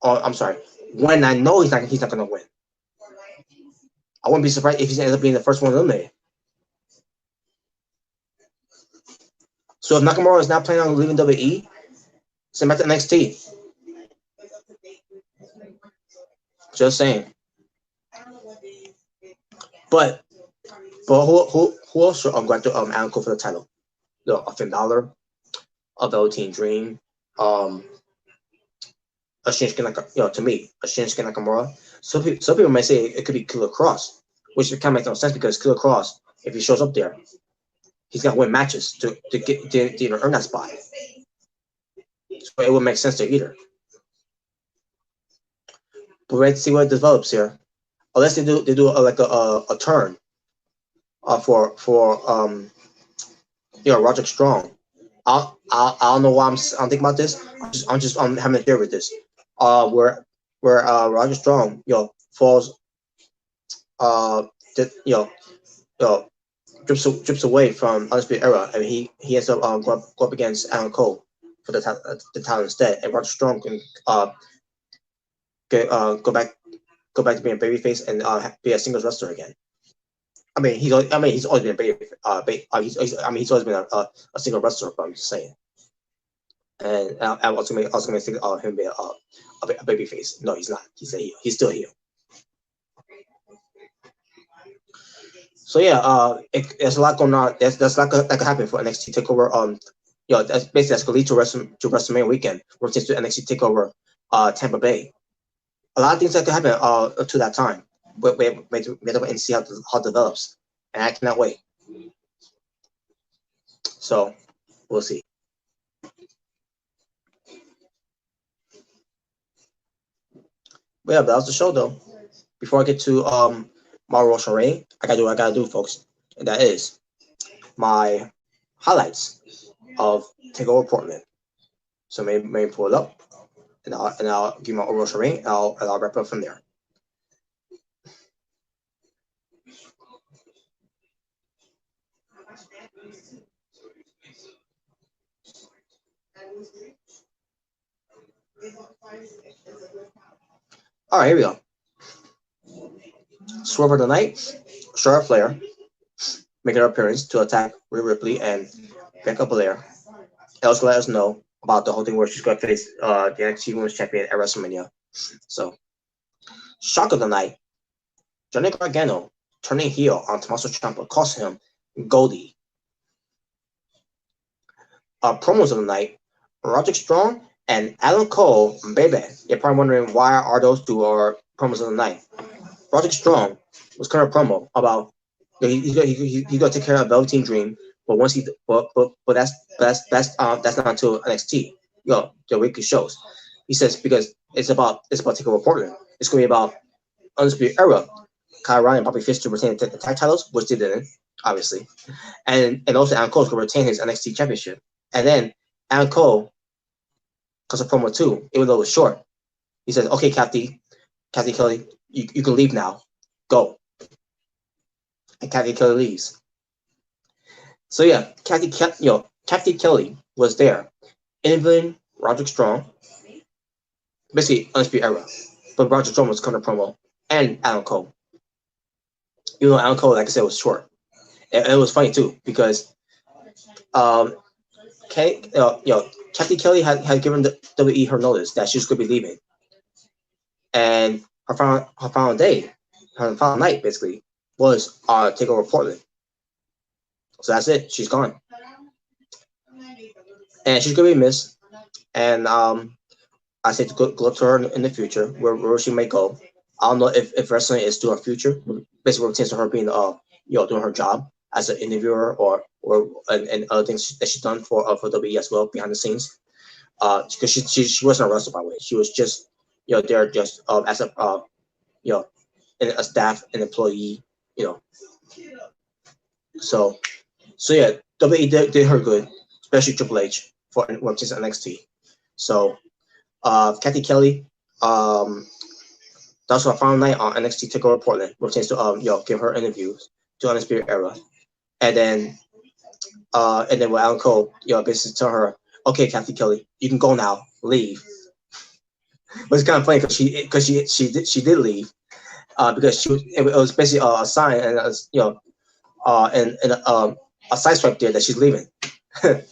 Oh, I'm sorry. When I know he's not going to win. I wouldn't be surprised if he ends up being the first one eliminated. So if Nakamura is not planning on leaving WWE, send him back to NXT. Just saying. But who else going to Adam Cole for the title? Finn Balor, a Velveteen Dream, a Shinsuke Nakamura, to me, a Shinsuke Nakamura. Some people may say it could be Killer Cross, which kind of makes no sense because Killer Cross, if he shows up there, he's got to win matches to earn that spot. So it would make sense there either. But wait to see what it develops here. Unless they do a turn for Roderick Strong. I don't know why I'm thinking about this. I'm having a theory with this. Where Roderick Strong falls drips away from Undisputed Era, and he ends up go up against Adam Cole for the title instead, and Roderick Strong can go back to being a babyface and be a singles wrestler again. He's always been a baby. He's always been a single wrestler. But I'm just saying. And I was gonna think of him being a babyface. No, he's not. He's a heel. He's still a heel. So yeah, there's a lot going on. That's a lot that could happen for NXT Takeover. That's going to lead to WrestleMania weekend, where it's to NXT Takeover Tampa Bay. A lot of things that could happen to that time. But we have to wait and see how it develops, and I cannot wait. So we'll see. But yeah, that was the show though. Before I get to my Royal Reign, I gotta do what I gotta do, folks, and that is my highlights of Takeover Portland. So maybe pull it up, and I'll give my Royal Reign, and I'll wrap up from there. All right, here we go. Swerve of the Night, Charlotte Flair making her appearance to attack Rhea Ripley and Bianca Belair. Also let us know about the whole thing where she's going to face the NXT Women's Champion at WrestleMania. So, Shock of the Night, Johnny Gargano turning heel on Tommaso Ciampa, costing him Goldie. Promos of the night, Roderick Strong and Adam Cole, baby. You're probably wondering why are those two promos of the night. Roderick Strong was kind of promo about he's gonna take care of Velveteen Dream, but once but that's not until NXT, the weekly shows. He says because it's about Takeover Portland. It's gonna be about Undisputed Era. Kyle Ryan probably fits to retain the tag titles, which they didn't, obviously, and also Adam Cole's gonna retain his NXT championship, and then Adam Cole, because of promo 2, even though it was short, he says, "Okay, Kathy Kelly, you can leave now, go." And Kathy Kelly leaves. So yeah, Kathy Kelly was there, interviewing Roderick Strong, basically Undisputed Era, but Roderick Strong was kind of promo, and Adam Cole. Even though Adam Cole, like I said, was short, and it was funny too because Kathy Kelly had given the WWE her notice that she was going to be leaving, and her final night basically was Takeover Portland. So that's it. She's gone, and she's going to be missed. And I say to go up to her in the future, where she may go. I don't know if wrestling is to her future. Basically, what pertains to her being doing her job as an interviewer or other things that she's done for WWE as well behind the scenes. Because she wasn't a wrestler, by the way. She was just there just as a a staff, an employee, So yeah, WWE did her good, especially Triple H for just NXT. So Kathy Kelly, that's our final night on NXT Takeover Portland, which is to give her interviews to Undisputed Era, and then with Adam Cole, basically tell her, "Okay, Kathy Kelly, you can go now, leave." But it's kind of funny because she did leave because it was basically a sign and a side swipe there that she's leaving. And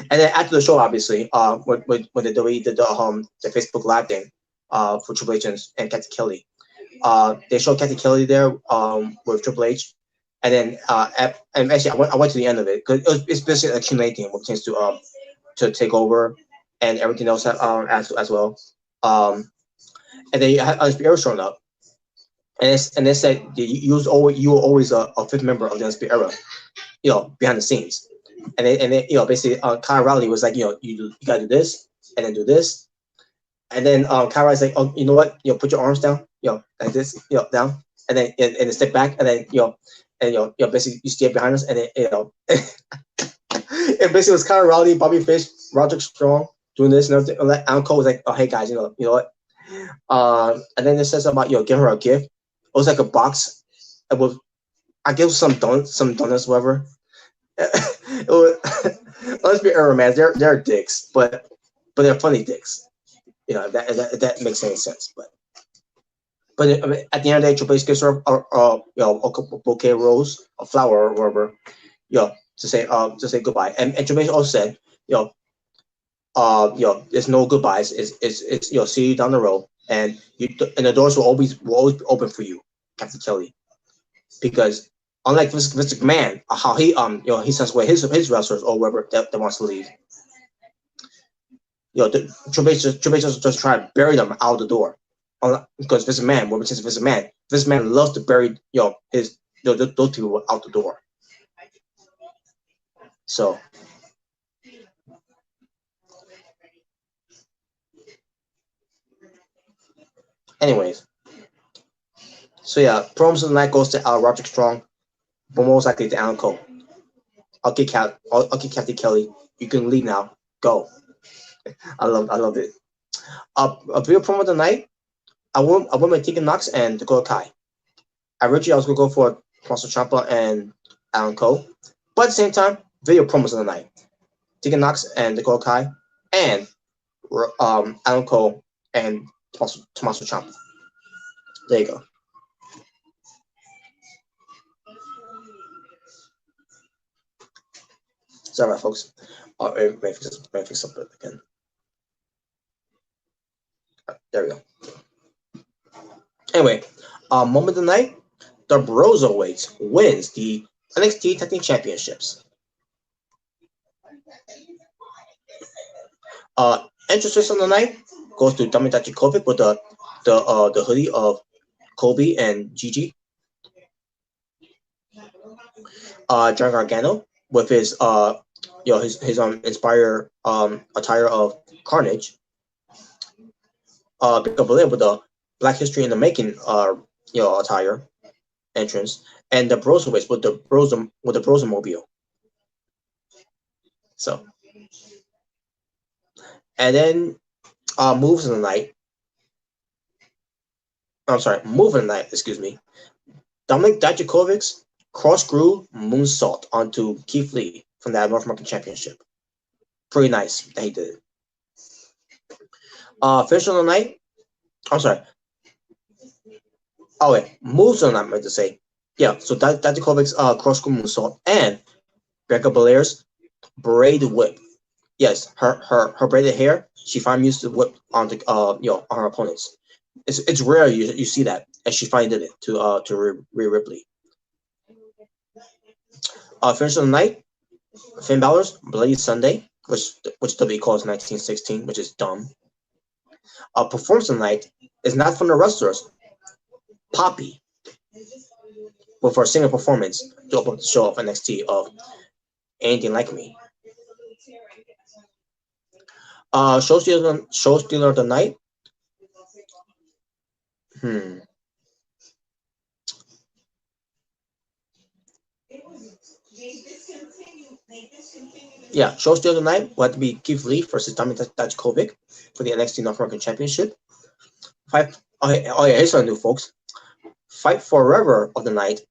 then after the show, obviously, when the WWE did the Facebook Live thing, for Triple H and Kathy Kelly. They showed Kathy Kelly there with Triple H, and then and actually I went to the end of it because it's basically accumulating what tends to take over and everything else as well. And then you had Undisputed Era showing up, and they said you were always a fifth member of the Undisputed Era, behind the scenes. And then basically Kyle Riley was like, you gotta do this and then do this. And then Kyle Riley's like, oh, you know what? Put your arms down, like this, down, and then step back, and then basically you stay behind us, and then it basically was Kyle Riley, Bobby Fish, Roderick Strong doing this and everything. Like Adam Cole was like, oh hey guys, you know what? And then it says about give her a gift. It was like a box. It was, I guess, some donuts, whatever. It was, let's be real, man. They're dicks, but they're funny dicks. That makes any sense. But I mean, at the end of the day, Triple H gives her a bouquet rose, a flower, or whatever, to say goodbye. And Triple H also said, there's no goodbyes. It's see you down the road, and the doors will always be open for you, Captain Kelly, because unlike Vince McMahon, how he sends away his wrestlers or whoever that wants to leave. Triple H just try to bury them out the door, because Vince McMahon loves to bury those people out the door. So. Anyways, so yeah, promos of the night goes to Roderick Strong, but most likely to Alan Cole. I'll kick Kathy Kelly. You can leave now. Go. I love it. A real promo of the night. I went with Tegan Knox and Dakota Kai. Originally, I was gonna go for Tommaso Ciampa and Alan Cole, but at the same time, video promos of the night. Tegan Knox and Dakota Kai, and Alan Cole and Tommaso Ciampa. There you go. Sorry, folks. Let me fix something again. There we go. Anyway, moment of the night: the Broserweights wins the NXT Tag Team Championships. Entrance on the night goes to Dominik Dijakovic with the hoodie of Kobe and Gigi. John Gargano with his inspired attire of Carnage. Bianca Belair with the Black History in the Making attire entrance, and the Broserweights with the Brosermobile. So, and then moves of the night. I'm sorry, move of the night. Excuse me. Dominik Dijakovic's cross-screw moonsault onto Keith Lee from that North American Championship. Pretty nice that he did it. Finish on the night. I'm sorry. Oh wait, moves on the night. I meant to say. Yeah. So Dijakovic's cross-screw moonsault and Bianca Belair's braid whip. Yes, her braided hair. She finally used to whip onto on her opponents. It's rare you see that, and she finally did it to Rhea Ripley. Finish of the night: Finn Balor's Bloody Sunday, which WWE calls 1916, which is dumb. Performance of the night is not from the wrestlers. Poppy, with her single performance to open up the show of NXT of Anything Like Me. Show stealer of the night. Yeah, show stealer of the night will have to be Keith Lee versus Dominik Dijakovic for the NXT North American Championship. Here's something new, folks. Fight Forever of the night: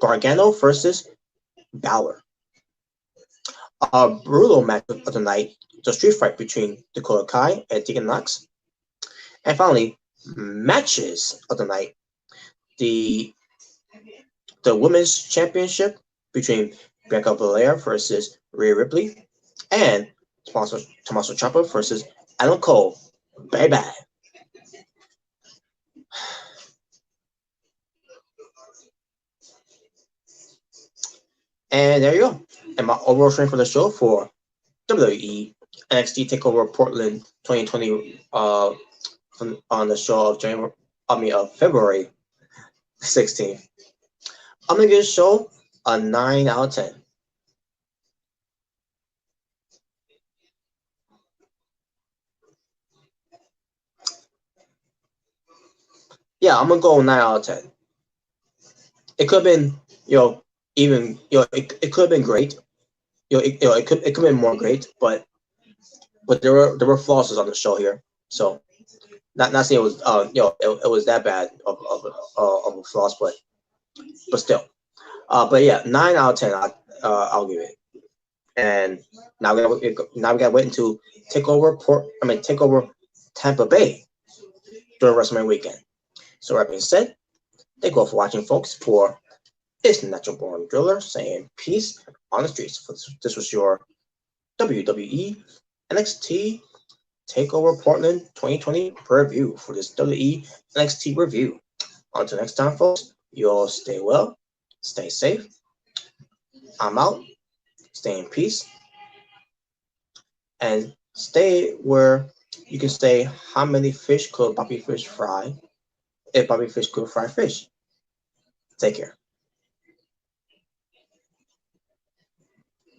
Gargano versus Balor. Brutal match of the night: the street fight between Dakota Kai and Tegan Knox. And finally, matches of the night: the Women's Championship between Bianca Belair versus Rhea Ripley, and Tommaso Ciampa versus Adam Cole. Bye bye. And there you go. And my overall stream for the show for WWE NXT TakeOver Portland 2020 on the show of February 16th. I'm gonna give the show a 9 out of 10. Yeah, I'm gonna go 9 out of 10. It could have been, even, it could have been great. It could have been more great, but there were flaws on the show here. So not saying it was it was that bad of a flaws, but still. But yeah, 9 out of 10. I'll give it. And now we got to wait until takeover Tampa Bay during WrestleMania weekend. So that being said, thank you all for watching, folks. For It's Natural Born Driller saying peace on the streets. This was your WWE NXT TakeOver Portland 2020 review for this WWE NXT review. Until next time, folks, you all stay well, stay safe. I'm out. Stay in peace. And stay where you can say, how many fish could Bobby Fish fry if Bobby Fish could fry fish? Take care.